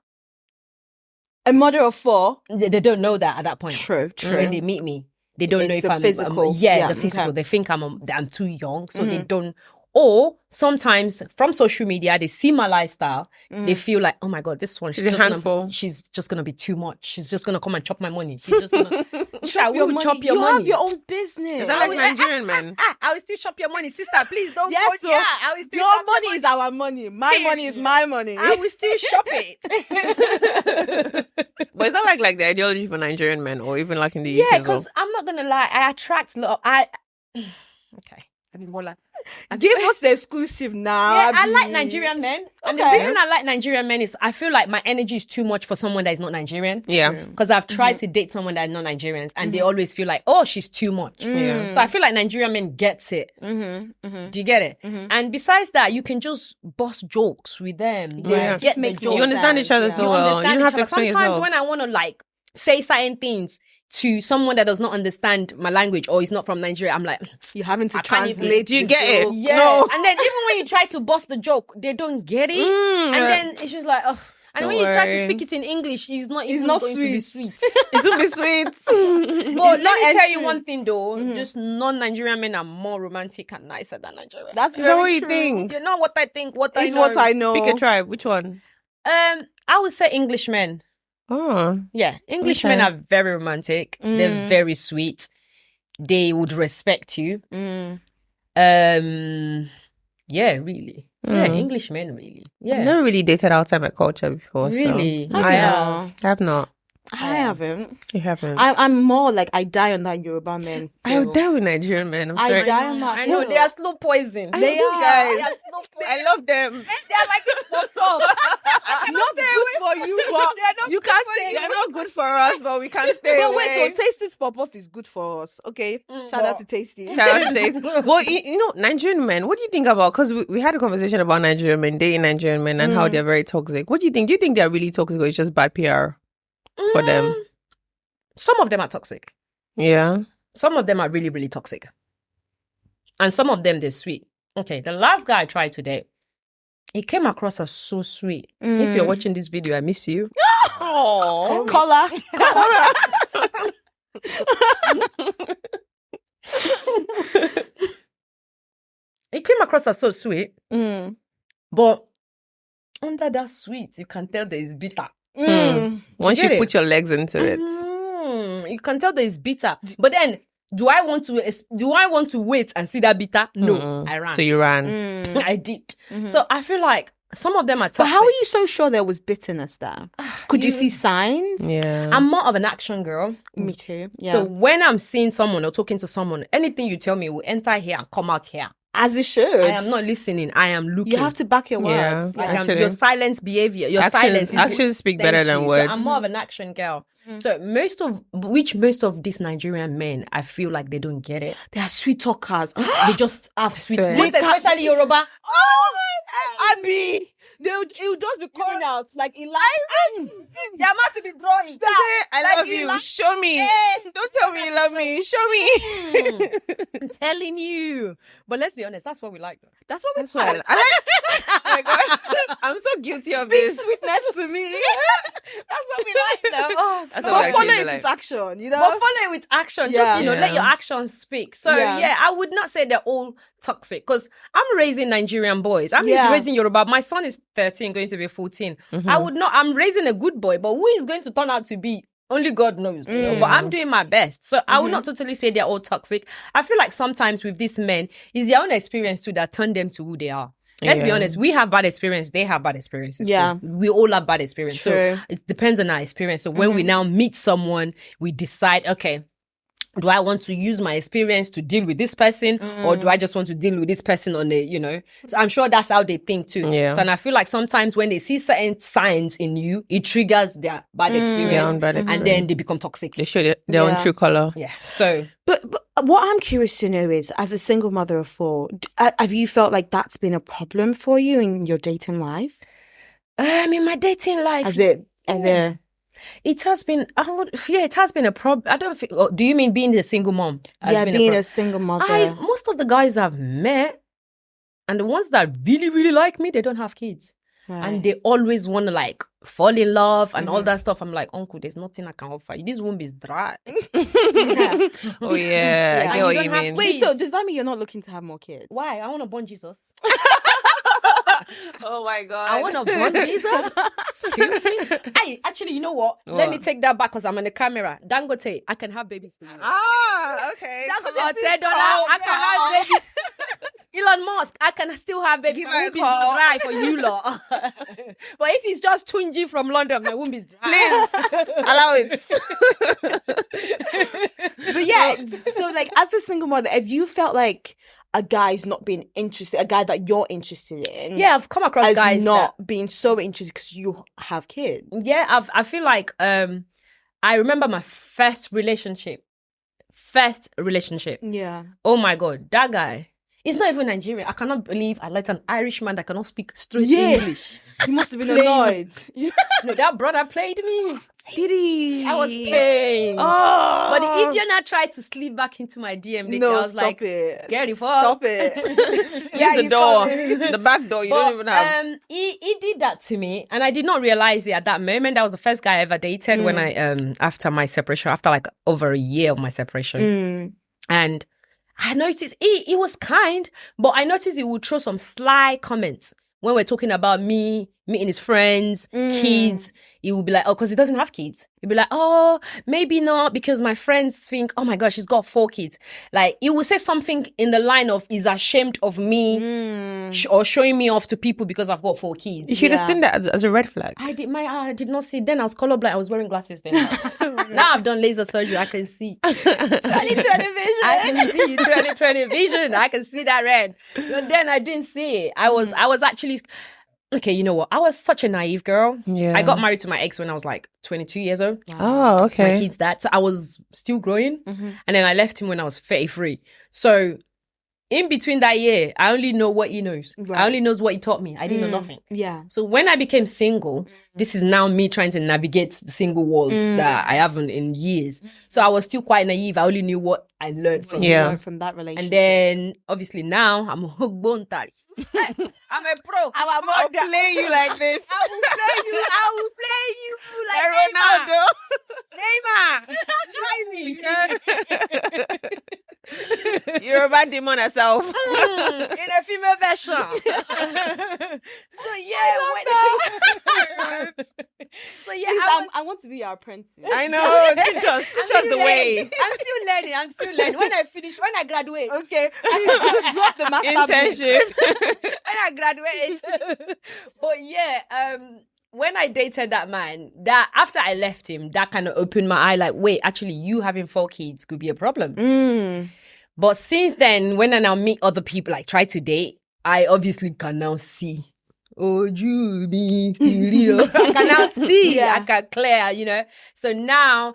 A mother of 4. They don't know that at that point. True. When they meet me, they don't know It's if the I'm physical. the physical. Okay. They think I'm too young, so they don't. Or sometimes from social media, they see my lifestyle. They feel like, oh my god, this one She's a handful. She's just gonna be too much. She's just gonna come and chop my money. She's just gonna chop You your money. have your own business. Is that like Nigerian men? I will still chop your money, sister. Please don't. Yes, go. so Yeah, I will still. your chop money is our money. My money is my money. I will still shop it. But is that like the ideology for Nigerian men, or even like in the UK Yeah, as well? because I'm not gonna lie, I attract a lot. Okay. I mean, more like. Give us the exclusive now. Yeah, I Abby. like Nigerian men. And the Okay. reason I like Nigerian men is I feel like my energy is too much for someone that is not Nigerian. Yeah. Because I've tried to date someone that is not Nigerians and they always feel like, oh, she's too much. Yeah. So I feel like Nigerian men gets it. Do you get it? And besides that, you can just bust jokes with them. They Yeah. get Just the makes joke. You understand each other Yeah. so You well. You understand don't have each to other. explain Sometimes yourself. when I want to like say certain things to someone that does not understand my language or is not from Nigeria, I'm like, You're having to I can't even- translate. Do you the get it? joke. yeah. No. And then even when you try to bust the joke, they don't get it. And then it's just like, oh. And Don't when you try to worry. speak it in English, it's not even not going to be sweet. sweet. It will be sweet. But let not me tell you entering. one thing though, just non-Nigerian men are more romantic and nicer than Nigerian. That's Is that what very you true. think? You know what I think, what I It's know. what I know. Pick a tribe. Which one? I would say Englishmen. Oh. Yeah, Englishmen Okay. are very romantic. They're very sweet. They would respect you. Yeah, really. Yeah, Englishmen, really. I've Yeah. never really dated outside my culture before. Really? So. I have. I have not. I haven't. You haven't. I'm more like I die on that Yoruba man. I would die with Nigerian men. I'm I sorry. die on that. I know, they are slow poison. I They love these guys. They are slow poison. I love them. They are like this pop. Not good for you, but you can't stay. They're not good for us, but we can't stay But away. wait, so Tasty's pop-off is good for us. Okay. Shout out to Tasty. Shout out to Taste. Well, you know, Nigerian men, what do you think about, because we had a conversation about Nigerian men, dating Nigerian men, and how they're very toxic. What do you think? Do you think they're really toxic, or it's just bad PR for them? Some of them are toxic. Yeah. Some of them are really, really toxic. And some of them, they're sweet. Okay, the last guy I tried today, he came across as so sweet. If you're watching this video, I miss you. Oh, collar. He came across as so sweet. But under that sweet, you can tell there is bitter. Once you get it? put your legs into it. You can tell there is bitter. But then, do I want to wait and see that bitter? No, I ran. So you ran. I did. So I feel like some of them are toxic. But how are you so sure there was bitterness there? Could you see signs? Yeah. I'm more of an action girl. Me too. Yeah. So when I'm seeing someone or talking to someone, anything you tell me will enter here and come out here. As it should. I am not listening. I am looking. You have to back your Yeah. words. Like Actually. your silence behavior, your silence. Actions speak Thank better than you. words. So I'm more of an action girl. So most of these Nigerian men, I feel like they don't get it. They are sweet talkers. They just have sweet, Swear. most especially Yoruba. Oh my Abby. He'll just be calling out like in life. They are meant to be drawing. They say, I Like love you you. like- Show me. Don't tell me you love me. Show me. I'm telling you. But let's be honest, that's what we like. That's what we That's what I like. Oh my God. I'm so guilty of this. sweetness to me. That's what we like though. That's But what I follow actually it like. with action, you know? But follow it with action. Yeah. Just, let Yeah. your actions speak. So, Yeah. yeah, I would not say they're all toxic because I'm raising Nigerian boys. I'm Yeah. raising Yoruba. My son is 13, going to be 14. I'm raising a good boy, but who is going to turn out to be? Only God knows. But I'm doing my best. So I would not totally say they're all toxic. I feel like sometimes with these men, it's their own experience too that turned them to who they are. Let's be Yeah. honest, we have bad experience, they have bad experiences Yeah. too. We all have bad experience. True. So it depends on our experience. So when we now meet someone, we decide, okay, do I want to use my experience to deal with this person or do I just want to deal with this person on a, So I'm sure that's how they think too. Yeah. So and I feel like sometimes when they see certain signs in you, it triggers their bad experience. Their own bad And experience. then they become toxic. They show their own Yeah. true color. Yeah. So But what I'm curious to know is, as a single mother of 4, have you felt like that's been a problem for you in your dating life? in my dating life, Has it ever? it has been, it has been a problem. I don't think, do you mean being a single mom? Has Yeah, been being problem? a single mother. Most of the guys I've met and the ones that really, really like me, they don't have kids. Right. And they always want to like fall in love and all that stuff. I'm like, uncle, there's nothing I can offer you. This womb is dry. Oh yeah, Yeah. I And get what you you don't have mean. Wait, kids. so does that mean you're not looking to have more kids? Why? I want to born Jesus. Oh my God. I want to born Jesus. Excuse me. Hey, actually, you know what? Let me take that back because I'm on the camera. Dangote, I can have babies now. Ah, okay. Dangote, Come on. $10, I can have babies. Elon Musk, I can still have babies. Give My her a womb is call. dry for you lot. But if it's just Tunji from London, my womb is dry. Please allow it. But yeah, so like as a single mother, have you felt like a guy's not being interested, a guy that you're interested in? Yeah, I've come across as guys not being so interested because you have kids. I feel like I remember my first relationship. Yeah. Oh my God, that guy. He's not even Nigerian. I cannot believe I let an Irishman that cannot speak straight Yeah. English. You must have been Playing annoyed. No, that brother played me. Did he? I was pained. Oh. But the idiot now tried to slip back into my DM. No, I was stop like, it. get the fuck. Stop it. Use the you door, can't- the back door. You don't even have. He did that to me, and I did not realize it at that moment. That was the first guy I ever dated when I after my separation, after like over a year of my separation, and I noticed he was kind, but I noticed he would throw some sly comments when we're talking about me meeting his friends, kids, he will be like, oh, because he doesn't have kids. He'll be like, oh, maybe not because my friends think, oh my gosh, she's got 4 kids. Like, he will say something in the line of, he's ashamed of me or showing me off to people because I've got 4 kids. You should have seen that as a red flag. I did not see. Then I was colorblind. I was wearing glasses then. Now I've done laser surgery. I can see. 2020 vision. I can see 2020 vision. I can see that red. But then I didn't see it. I was actually... Okay, you know what? I was such a naive girl. Yeah. I got married to my ex when I was like 22 years old. Oh, okay. My kid's dad. So I was still growing. And then I left him when I was 33. So in between that year, I only know what he knows. I only knows what he taught me. I didn't know nothing. Yeah. So when I became single, this is now me trying to navigate the single world that I haven't in years. So I was still quite naive. I only knew what I learned from From that relationship. And then obviously now I'm a hook bone tally. I'm a pro. I'll play you like this. I will play you like Ronaldo. Neymar. Try me. You're a bad demon herself. In a female version. So yeah, I want to be your apprentice. I know. Teach us the way. I'm still learning. When I graduate. Okay. Drop the master Internship. When I graduate. But yeah, when I dated that man, that after I left him, that kind of opened my eye. Like, wait, actually, you having 4 kids could be a problem. But since then, when I now meet other people, like try to date, I obviously can now see. Oh, you be serious. I can now see. I can clear, you know. So now,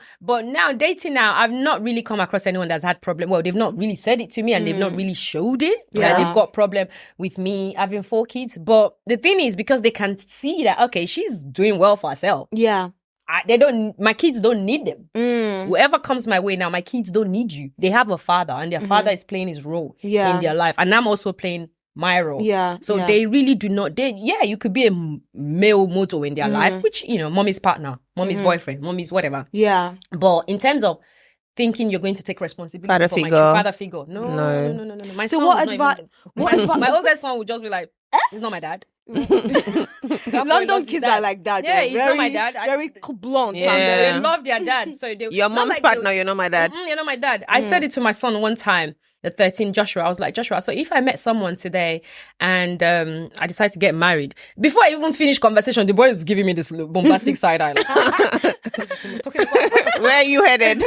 dating now, I've not really come across anyone that's had problem. Well, they've not really said it to me and they've not really showed it. That they've got problem with me having 4 kids. But the thing is, because they can see that, okay, she's doing well for herself. Yeah. My kids don't need them. Whoever comes my way now, my kids don't need you. They have a father and their father is playing his role in their life. And I'm also playing my role. Yeah. So they really do not, you could be a male motto in their life, which, you know, mommy's partner, mommy's boyfriend, mommy's whatever. Yeah. But in terms of thinking you're going to take responsibility Father for figure. my father figure. No. My So son what was not advice? even- my oldest son would just be like, he's not my dad. London kids are like that. Yeah, They're he's not my dad. Very blunt. Yeah. They love their dad. So they Your not mom's like partner, they- you're not my dad. You're not my dad. I said it to my son one time, the 13 Joshua. I was like, Joshua, so if I met someone today and I decide to get married, before I even finish conversation, the boy is giving me this bombastic side eye. Like, Where are you headed?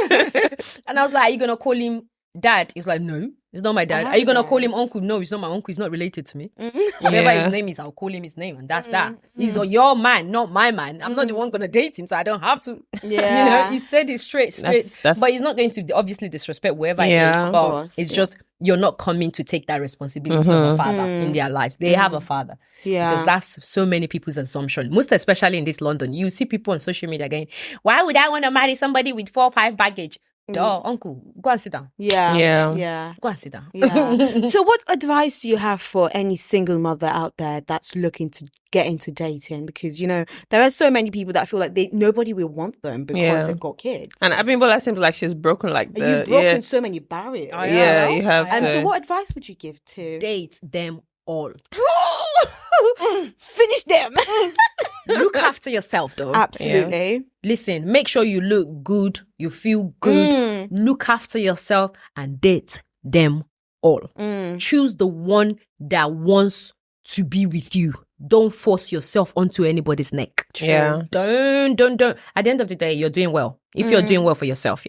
and I was like, are you going to call him dad? He was like, no, he's not my dad. Are you going to call him uncle? No, he's not my uncle. He's not related to me. Whatever his name is, I'll call him his name. And that's that. He's your man, not my man. I'm not the one going to date him, so I don't have to. Yeah. You know, he said it straight. That's- But he's not going to obviously disrespect whoever he Yeah, is. of But course, it's just, you're not coming to take that responsibility of a father in their lives. They have a father. Yeah. Because that's so many people's assumption. Most especially in this London. You see people on social media going, why would I want to marry somebody with 4 or 5 baggage? Duh, uncle, go and sit down. Yeah. Go and sit down. Yeah. So what advice do you have for any single mother out there that's looking to get into dating? Because, you know, there are so many people that feel like nobody will want them because they've got kids. And Abimbola seems like she's broken like the... You've broken so many barriers. Yeah, you have And to. so what advice would you give to... Date them all. Finish them. Look after yourself though. Absolutely. Listen, make sure you look good, you feel good. Look after yourself and date them all. Choose the one that wants to be with you. Don't force yourself onto anybody's neck. Yeah. Don't. At the end of the day, you're doing well. If you're doing well for yourself,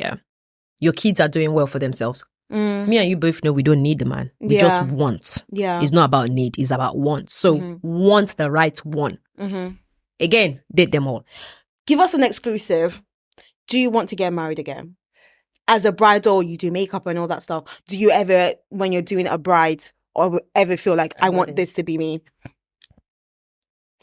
your kids are doing well for themselves. Me and you both know we don't need the man. We just want. Yeah. It's not about need. It's about want. So want the right one. Again, date them all. Give us an exclusive. Do you want to get married again? As a bridal, you do makeup and all that stuff. Do you ever, when you're doing a bride, or ever feel like, I want this to be me?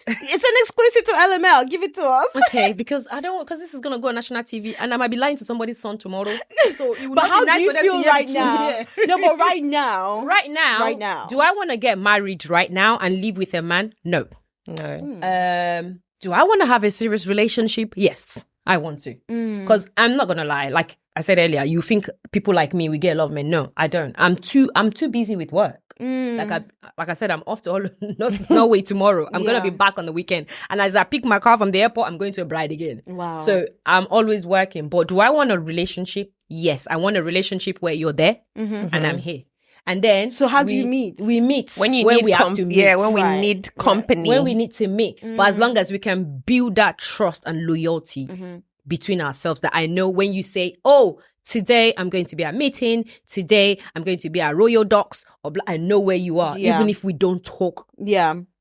It's an exclusive to LML. Give it to us. Okay, because this is gonna go on national TV, and I might be lying to somebody's son tomorrow. So it would But not how be nice do you for them feel to hear right the now? truth. No, but right now. Right now. Do I want to get married right now and live with a man? No. Do I want to have a serious relationship? Yes, I want to. Because I'm not gonna lie. Like I said earlier, you think people like me we get a lot of men? No, I don't. I'm too busy with work. Like I said, I'm off to Norway tomorrow. I'm gonna be back on the weekend. And as I pick my car from the airport, I'm going to a bride again. Wow. So I'm always working. But do I want a relationship? Yes, I want a relationship where you're there and I'm here. And then, so how do you meet? We meet when we have to meet. Yeah, when we need company. When we need to meet. But as long as we can build that trust and loyalty between ourselves, that I know when you say, oh, today I'm going to be at a meeting, today I'm going to be at Royal Docks, or I know where you are, even if we don't talk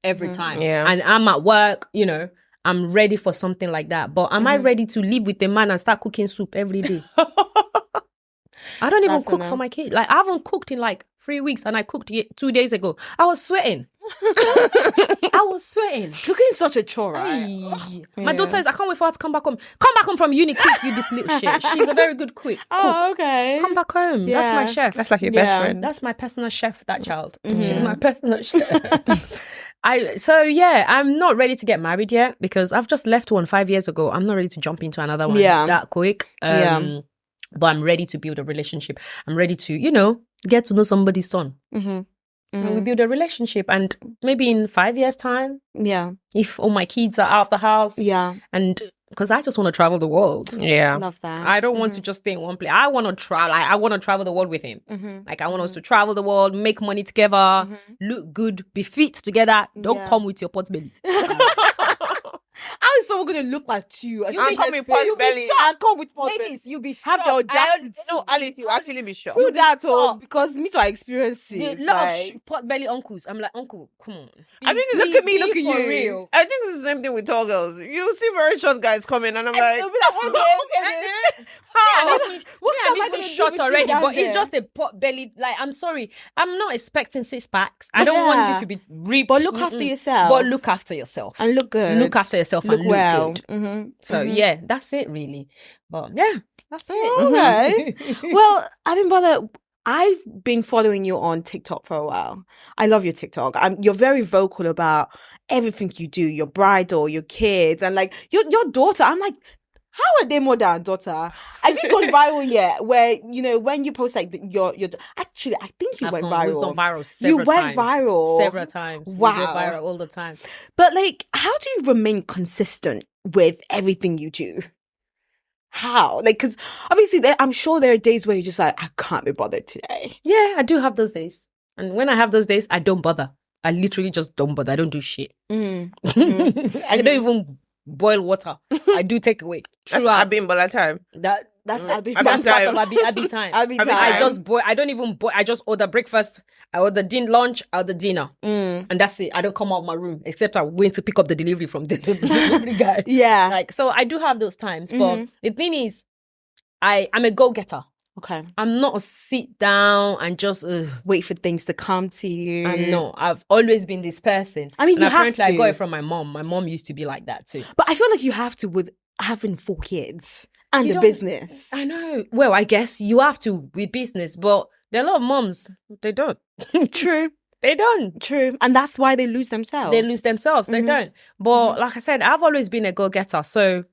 every time. Yeah. And I'm at work, you know, I'm ready for something like that. But am I ready to live with a man and start cooking soup every day? I don't even cook for my kid. Like, I haven't cooked in like 3 weeks, and I cooked 2 days ago. I was sweating. Cooking is such a chore, right? My daughter is, I can't wait for her to come back home. Come back home from uni, cook you this little shit. She's a very good cook. Oh, okay. Come back home. That's my chef. That's like your best friend. That's my personal chef, that child. She's my personal chef. I'm not ready to get married yet because I've just left one 5 years ago. I'm not ready to jump into another one that quick. But I'm ready to build a relationship. I'm ready to, you know, get to know somebody's son. And we build a relationship, and maybe in 5 years' time, if all my kids are out of the house, and because I just want to travel the world. Love that. I don't want to just stay in one place. I want to travel. I want to travel the world with him. Like, I want us to travel the world, make money together, look good, be fit together. Don't come with your pot belly. How is someone going to look like you? And come with pot belly. And come with pot belly. Ladies, you'll be have the audacity. No, Ali, you actually be shocked. Do that, because me too, I experience it. A lot of pot belly uncles. I'm like, uncle, come on. I think look at me, look at you. Real. I think it's the same thing with tall girls. You see very short guys coming, and I'm like, I'm even short already, but it's just a pot belly. Like, I'm sorry, I'm not expecting 6 packs. I don't want you to be ripped. But look after yourself. But look after yourself and look good. Look after yourself and look well. Good. So yeah, that's it really. But yeah, that's it. Okay. Well, I mean, brother, I've been following you on TikTok for a while. I love your TikTok. You're very vocal about everything you do, your bridal, your kids, and like your daughter. I'm like, how are they more than daughter? Have you gone viral yet? Where, you know, when you post like your actually, I think you went viral. We've gone viral several times. You went viral several times. Wow. We go viral all the time. But like, how do you remain consistent with everything you do? How? Like, because obviously, I'm sure there are days where you're just like, I can't be bothered today. Yeah, I do have those days. And when I have those days, I don't bother. I literally just don't bother. I don't do shit. I don't even boil water. I do take away. That's Abimbola time. That's part of Abi time. I just boil. I don't even boil. I just order breakfast. I order lunch. I order dinner, and that's it. I don't come out of my room except I'm going to pick up the delivery from the delivery guy. Yeah, like, so I do have those times, but the thing is, I'm a go-getter. Okay, I'm not a sit down and just wait for things to come to you. I'm not. I've always been this person. I mean, you have to. I got it from my mom. My mom used to be like that too. But I feel like you have to with having 4 kids. And the business. I know. Well, I guess you have to with business, but there are a lot of moms, they don't. True. They don't. True. And that's why they lose themselves. They don't. But like I said, I've always been a go-getter. So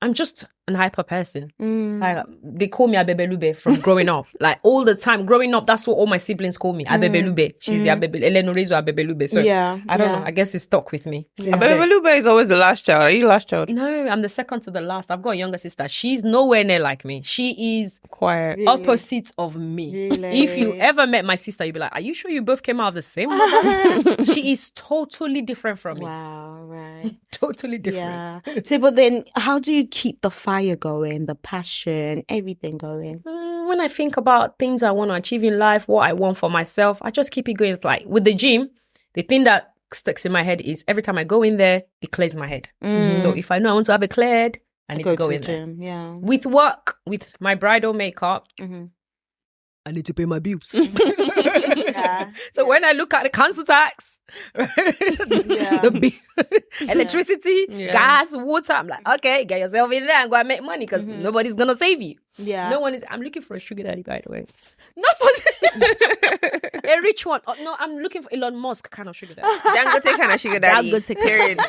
I'm just an hyper person. Like, they call me Abebelube from growing up. Like, all the time. Growing up, that's what all my siblings call me. Abebelube. She's the Elenorezo Abebelube. So I don't know. I guess it's stuck with me. Abebelube is always the last child. Are you the last child? No, I'm the second to the last. I've got a younger sister. She's nowhere near like me. She is quiet. Opposite of me. Really? If you ever met my sister, you'd be like, are you sure you both came out of the same mother? She is totally different from me. Wow, right. Totally different. Yeah. So, but then how do you keep the fire going, the passion, everything going? When I think about things I want to achieve in life, what I want for myself, I just keep it going. It's like with the gym, the thing that sticks in my head is every time I go in there, it clears my head. So if I know I want to have it cleared, I need to go in there. Gym. Yeah. With work, with my bridal makeup, I need to pay my bills. So when I look at the council tax, the electricity, gas, water, I'm like, okay, get yourself in there and go and make money because nobody's gonna save you. Yeah. No one is. I'm looking for a sugar daddy, by the way. Not a rich one. Oh, no, I'm looking for Elon Musk kind of sugar daddy. Dangote kind of sugar daddy. Dangote Period.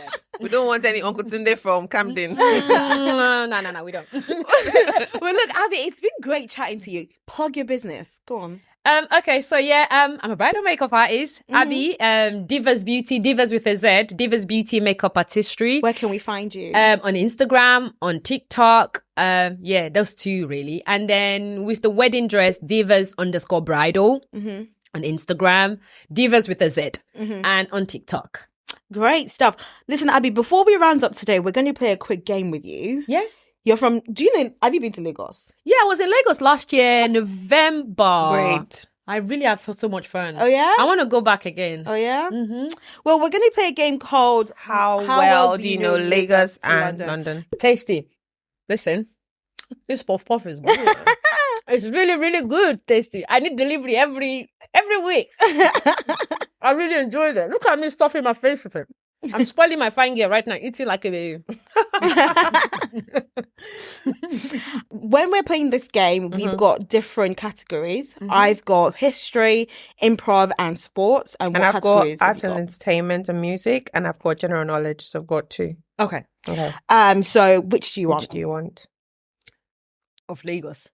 We don't want any Uncle Tunde from Camden. No, we don't. Well, look, Abby, it's been great chatting to you. Plug your business. Go on. Okay, so yeah, I'm a bridal makeup artist, Abby. Divas Beauty, Divas with a Z, Divas Beauty Makeup Artistry. Where can we find you? On Instagram, on TikTok. Yeah, those two really. And then with the wedding dress, Divas_bridal on Instagram, Divas with a Z, and on TikTok. Great stuff. Listen, Abby, before we round up today, we're going to play a quick game with you. Yeah. You're from, have you been to Lagos? Yeah, I was in Lagos last year, November. Great. I really had so much fun. Oh, yeah? I want to go back again. Oh, yeah? Well, we're going to play a game called How well do you know Lagos and London? Tasty. Listen, this puff is good. It's really, really good, Tasty. I need delivery every week. I really enjoyed it. Look at me stuffing my face with it. I'm spoiling my fine girl right now, eating like a baby. When we're playing this game, we've got different categories. I've got history, improv, and sports. And what I've got categories have arts you and got? entertainment and music, and I've got general knowledge. So I've got 2. Okay. So which do you Which want? do you want? Of Lagos.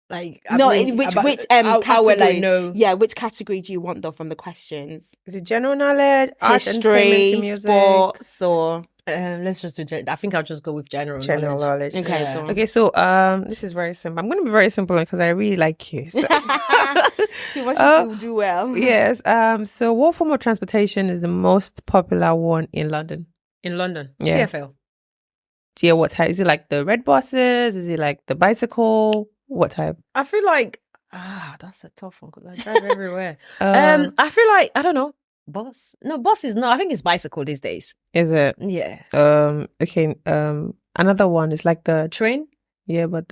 Like, No, which how will I category? know? Yeah, which category do you want though from the questions? Is it general knowledge, arts, entertainment, History, and music? sports, or Let's just do. I think I'll just go with general General knowledge. okay, Yeah. go on. Okay, so this is very simple. I'm going to be very simple because I really like you. So. She wants you to do well. Yes. So what form of transportation is the most popular one in London? In London. Yeah. TFL. Yeah, what type? Is it like the red buses? Is it like the bicycle? What type? I feel like that's a tough one because I drive everywhere. I feel like I don't know. Bus? No, bus is not. I think it's bicycle these days. Is it? Yeah. Okay. Another one is like the Train? yeah, but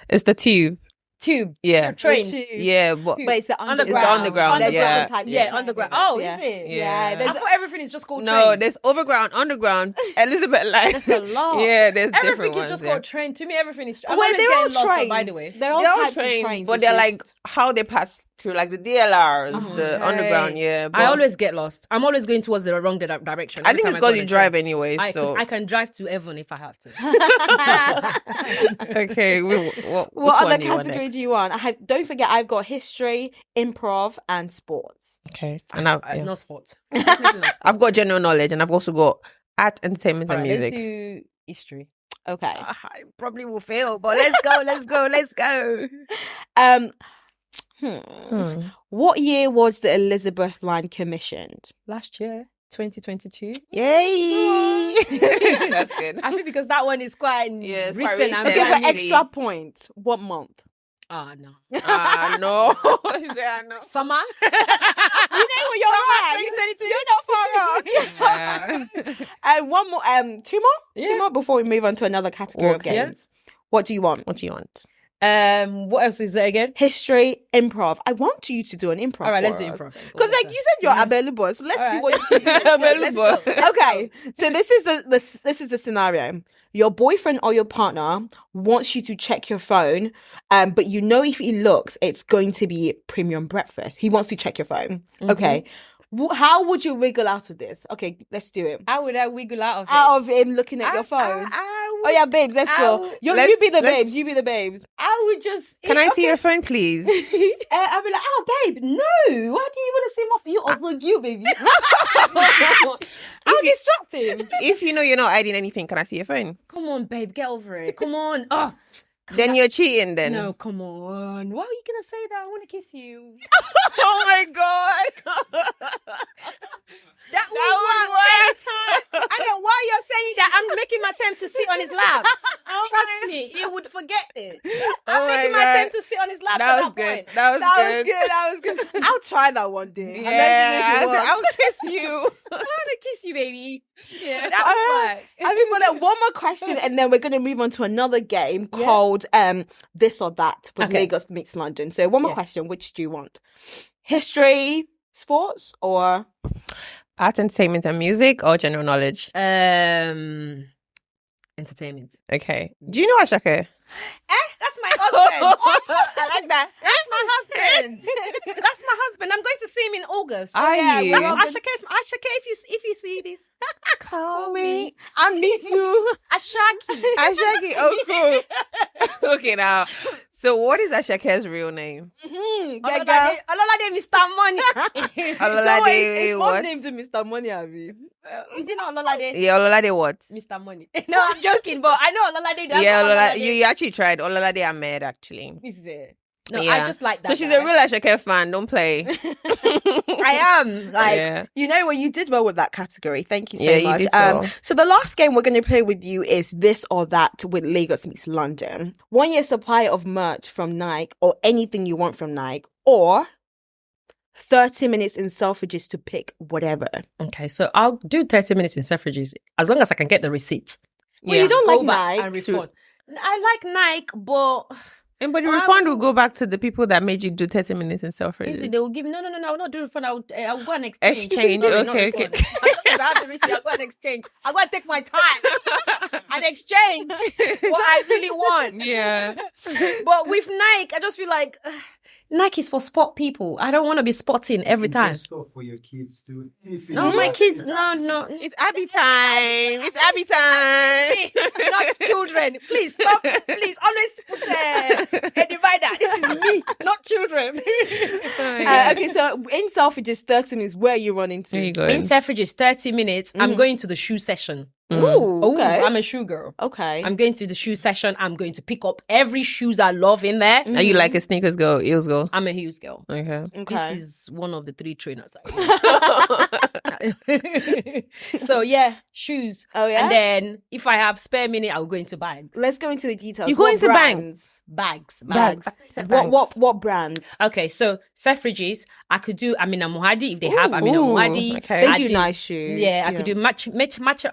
it's the tube. Tube. Yeah. Train. Yeah, but But it's the Underground. It's the underground, There's yeah. different types Yeah, of train, underground. I Oh, guess, is it? Yeah, Yeah. I there's thought everything is just called train. no, there's overground, underground, Elizabeth line. That's a lot. Yeah, there's different Everything is ones. just yeah. called train. To me, everything is. I'm Well, always they're all getting lost, trains. by the way. They're all They're all types trains, of trains. but it's they're just- like how they pass through, like the DLRs, the Okay. underground. Yeah, but I always get lost. I'm always going towards the wrong direction. I every think time it's go because on you a drive train. anyway. So I can drive to heaven if I have to. okay, what What other one do you want category next? do you want? Don't forget, I've got history, improv, and sports. Okay, and I've, yeah. No sport. Definitely not sport. I've got general knowledge, and I've also got art, entertainment, and Alright, music. Let's do history. Okay. I probably will fail, but let's go. Let's go. Let's go. What year was the Elizabeth line commissioned? Last year, 2022. Yay! That's good. I think because that one is quite Yeah, it's quite recent. and recent. Okay, for brand new. extra point, what month? Oh no. No. He said, no. Summer. You know what you're right. 2022. You're not far off. One more, two more? Yeah. Two more before we move on to another category of Okay. games. What do you want? What do you want? What else is there again? History, improv. I want you to do an improv. All right, let's for do us. improv. Because like you said, you're available, so let's see Alright. what you can do. Available. Okay, so this is the scenario. Your boyfriend or your partner wants you to check your phone, but you know if he looks, it's going to be premium breakfast. He wants to check your phone. Okay, how would you wiggle out of this? Okay, let's do it. How would I wiggle out of it? Out of him looking at your phone. Oh yeah, babes, let's go. You be the babes. You be the babes. I would just. Can I see your phone, please? I'd be like, oh, babe, no. Why do you want to see my phone? You also cute, baby. I'll distract him. If you know you're not hiding anything, can I see your phone? Come on, babe, get over it. Come on. Oh, Then you're cheating. Then. no, come on. Why are you gonna say that? I want to kiss you. Oh my god. That would work anytime. And then while you're saying that, I'm making my attempt to sit on his laps. Trust me, he would forget it. I'm Oh my making my God. attempt to sit on his laps. That at was that good. point. That was good. That was good. I'll try that one day. And let me know Yeah, if it works. I'll kiss you. I want to kiss you, baby. Yeah, Alright. that would work. I mean, well, like, one more question, and then we're going to move on to another game called This or That with Okay. Lagos meets London. So one more Yeah. question: which do you want? History, sports, or Art, entertainment, and music, or general knowledge? Entertainment. Okay. Do you know Ashake? That's my husband. I like that. That's my husband. That's my husband. I'm going to see him in August. Are you? That's Ashake. Ashake, if you see this, Call me. And me too. Ashaki. Ashake. Oh, cool. Okay, now. So, what is Ashake's real name? Yeah, girl. Ololade Mr. Money. Ololade, It's what? named to Mr. Money, Abby. Is it not Ololade? Yeah, Ololade what? Mr. Money. No, I'm joking, but I know Ololade. That's Yeah, not Ololade. Ololade. You actually tried. Ololade Ahmed, actually. This is it. No, Yeah. I just like that. So, she's guy. a real Ashake fan. Don't play. I am. Like, Yeah. You know what? You did well with that category. Thank you so Yeah, you much. did so. So the last game we're going to play with you is This or That with Lagos Meets London. 1 year supply of merch from Nike or anything you want from Nike, or 30 minutes in Selfridges to pick whatever. okay, so I'll do 30 minutes in Selfridges as long as I can get the receipts. Well, you don't Go like back Nike. and refund. I like Nike, but And but the refund will go back to the people that made you do 30 minutes in self-ready. they will give me no. I will not do refund. I will go and exchange. Exchange, Sorry, not okay. refund. As long as I have the receipt, I'll go and exchange. I'll go and take my time and exchange what I really want. Yeah. But with Nike, I just feel like Nike is for sport people. I don't want to be sporting every time. Stuff for your kids too. No, my kids, no. It's Abby time. It's Abby time. Not children. Please stop. Please always put a divider. This is me, not children. Okay, so in Selfridges, 30 minutes, where are you running to? There you go. In Selfridges, 30 minutes. I'm going to the shoe session. Ooh, okay. I'm a shoe girl. Okay. I'm going to the shoe session. I'm going to pick up every shoes I love in there. Are you like a sneakers girl, heels girl? I'm a heels girl. Okay. This is one of the 3 trainers. So yeah, shoes. Oh, yeah? And then if I have spare minute, I'll go into bags. Let's go into the details. You go What into brands? Bags. What brands? Okay, so Selfridges, I could do Amina Muhadi if they have Amina Ooh, Muhadi. okay. They do nice shoes. Yeah, I could do match. I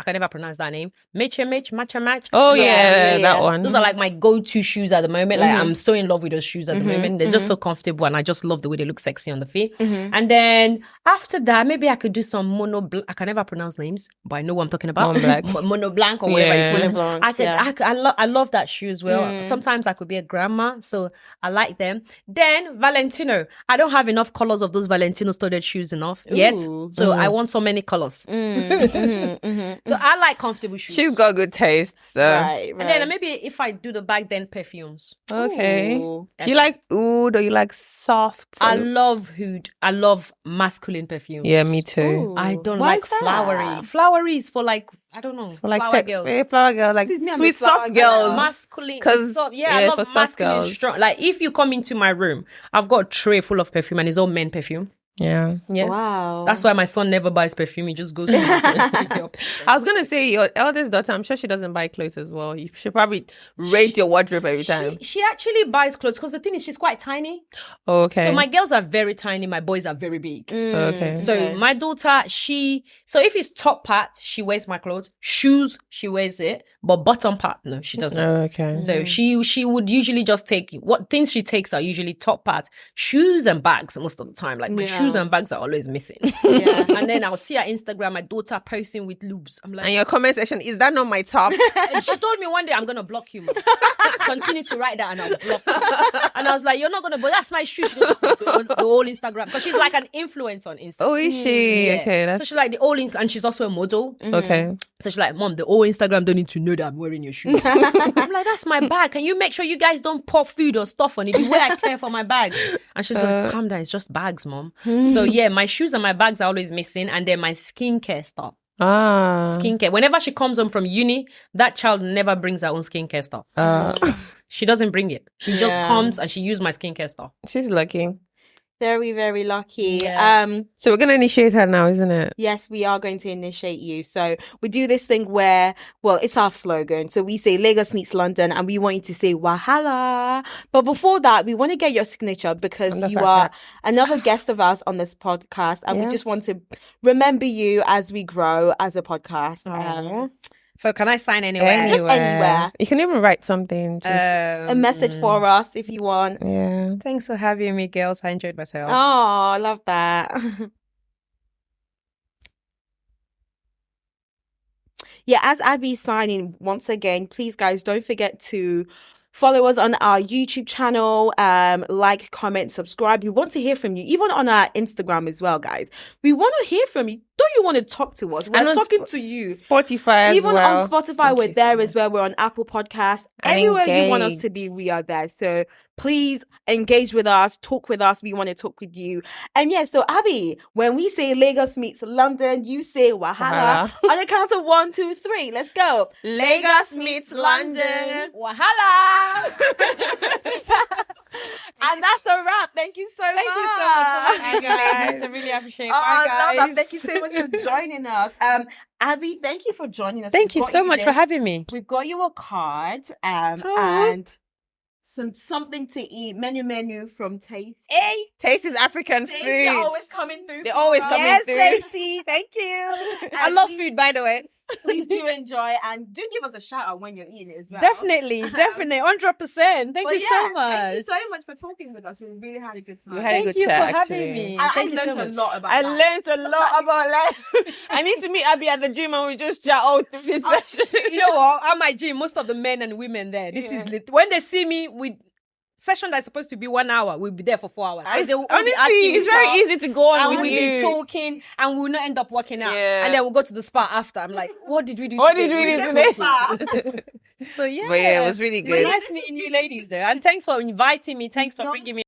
can never pronounce that name. Match. Oh, Yeah, yeah, yeah. that one. Those are like my go-to shoes at the moment. Like I'm so in love with those shoes at the moment. They're just so comfortable, and I just love the way they look sexy on the feet. And then after that, maybe I could do some I can never pronounce names, but I know what I'm talking about. Mono Blanc or whatever Yeah. it is. Mono Blanc, I could. yeah. I love that shoe as well. Sometimes I could be a grandma, so I like them. Then Valentino. I don't have enough colors of those Valentino studded shoes yet, so I want so many colors. So I like comfortable shoes. She's got good taste. So. Right. And then maybe if I do the bag, then perfumes. Okay. Ooh. Do you like oud or you like soft? I love oud. I love masculine perfumes. Yeah, me too. I don't Why like is that? flowery. Flowery is for like, I don't know, For like flower sex, girls. flower girls, like me, I'm a sweet flower soft girl. girls. Masculine, 'Cause, soft. yeah, I it's love for soft masculine, girls. strong. Like if you come into my room, I've got a tray full of perfume and it's all men perfume. Yeah. Yeah, Wow. that's why my son never buys perfume. He just goes. To I was gonna say your eldest daughter, I'm sure she doesn't buy clothes as well. You should probably rate your wardrobe every time. she actually buys clothes because the thing is she's quite tiny. Oh, okay. So my girls are very tiny. My boys are very big. okay. So my daughter, so if it's top part, she wears my clothes. Shoes, she wears it. But bottom part, no, she doesn't. Okay. So she would usually just take what things she takes are usually top part, shoes and bags most of the time. Like my shoes and bags are always missing. Yeah. And then I'll see her Instagram, my daughter posting with lubes. I'm like, And your comment section, is that not my top? and she told me one day I'm gonna block you. Man. Continue to write that and I'll block you. And I was like, you're not gonna, but that's my shoe. She goes, the whole Instagram because she's like an influencer on Instagram. Oh, is she? Yeah. Okay, So that's she's like the whole, and she's also a model. okay. So she's like, Mom, the whole Instagram don't need to know that I'm wearing your shoes. I'm like, that's my bag. Can you make sure you guys don't pour food or stuff on it? The way I care for my bag. And she's like, calm down, it's just bags, Mom. So yeah, my shoes and my bags are always missing. And then my skincare stuff. Skincare. Whenever she comes home from uni, that child never brings her own skincare stuff. She doesn't bring it. She just comes and she uses my skincare stuff. She's lucky. Very, very lucky. Yeah. So we're gonna initiate her now, isn't it? Yes, we are going to initiate you. So we do this thing where, well, it's our slogan. So we say Lagos meets London and we want you to say Wahala. But before that, we want to get your signature because you are another guest of ours on this podcast. And we just want to remember you as we grow as a podcast. So can I sign anywhere? Just anywhere. You can even write something. Just A message for us if you want. yeah. Thanks for having me, girls. I enjoyed myself. Oh, I love that. Yeah, as Abby's signing, once again, please, guys, don't forget to follow us on our YouTube channel, like, comment, subscribe. We want to hear from you, even on our Instagram as well, guys. We want to hear from you. Don't you want to talk to us, we're And on talking to you. Spotify as Even well. on Spotify, Thank we're you so there much. as well. We're on Apple Podcast. And Everywhere you want us engage. to be, we are there. So please engage with us, talk with us. We want to talk with you. And yeah, so Abby, when we say Lagos meets London, you say Wahala. On the count of 1, 2, 3. Let's go. Lagos meets London. Wahala. And that's a wrap. Thank you so much. Thank you so much for having me, guys. ladies. I really appreciate it. Oh, Bye, I love guys. that. Thank you so much for joining us. Abby, thank you for joining us. Thank We've you got so much for this. having me. We've got you a card Oh. and something to eat. Menu from Taste. Hey, Taste is African Taste, food. they're always coming through. They're for always us. coming Yes, through. Tasty. Thank you. I love food, by the way. Please do enjoy and do give us a shout out when you're eating it as well. Definitely, 100%. Thank But you yeah, so much. Thank you so much for talking with us. We really had a good time. We had a Thank good you chat, for having actually. me. I Thank you so learned much. a lot about I that. learned a lot about life. I need to meet Abby at the gym and we just chat all through this session. You know what? At my gym, most of the men and women there, this is lit. When they see me with session that's supposed to be 1 hour, we'll be there for 4 hours. So they will all be Honestly, asking me it's very stuff, easy to go on and with we'll be you. talking, and we'll not end up working out. Yeah. And then we'll go to the spa after. I'm like, what did we do What today? did we do were today? talking. So yeah. But yeah, it was really Really good. nice meeting you ladies there. And thanks for inviting me. Thanks for bringing me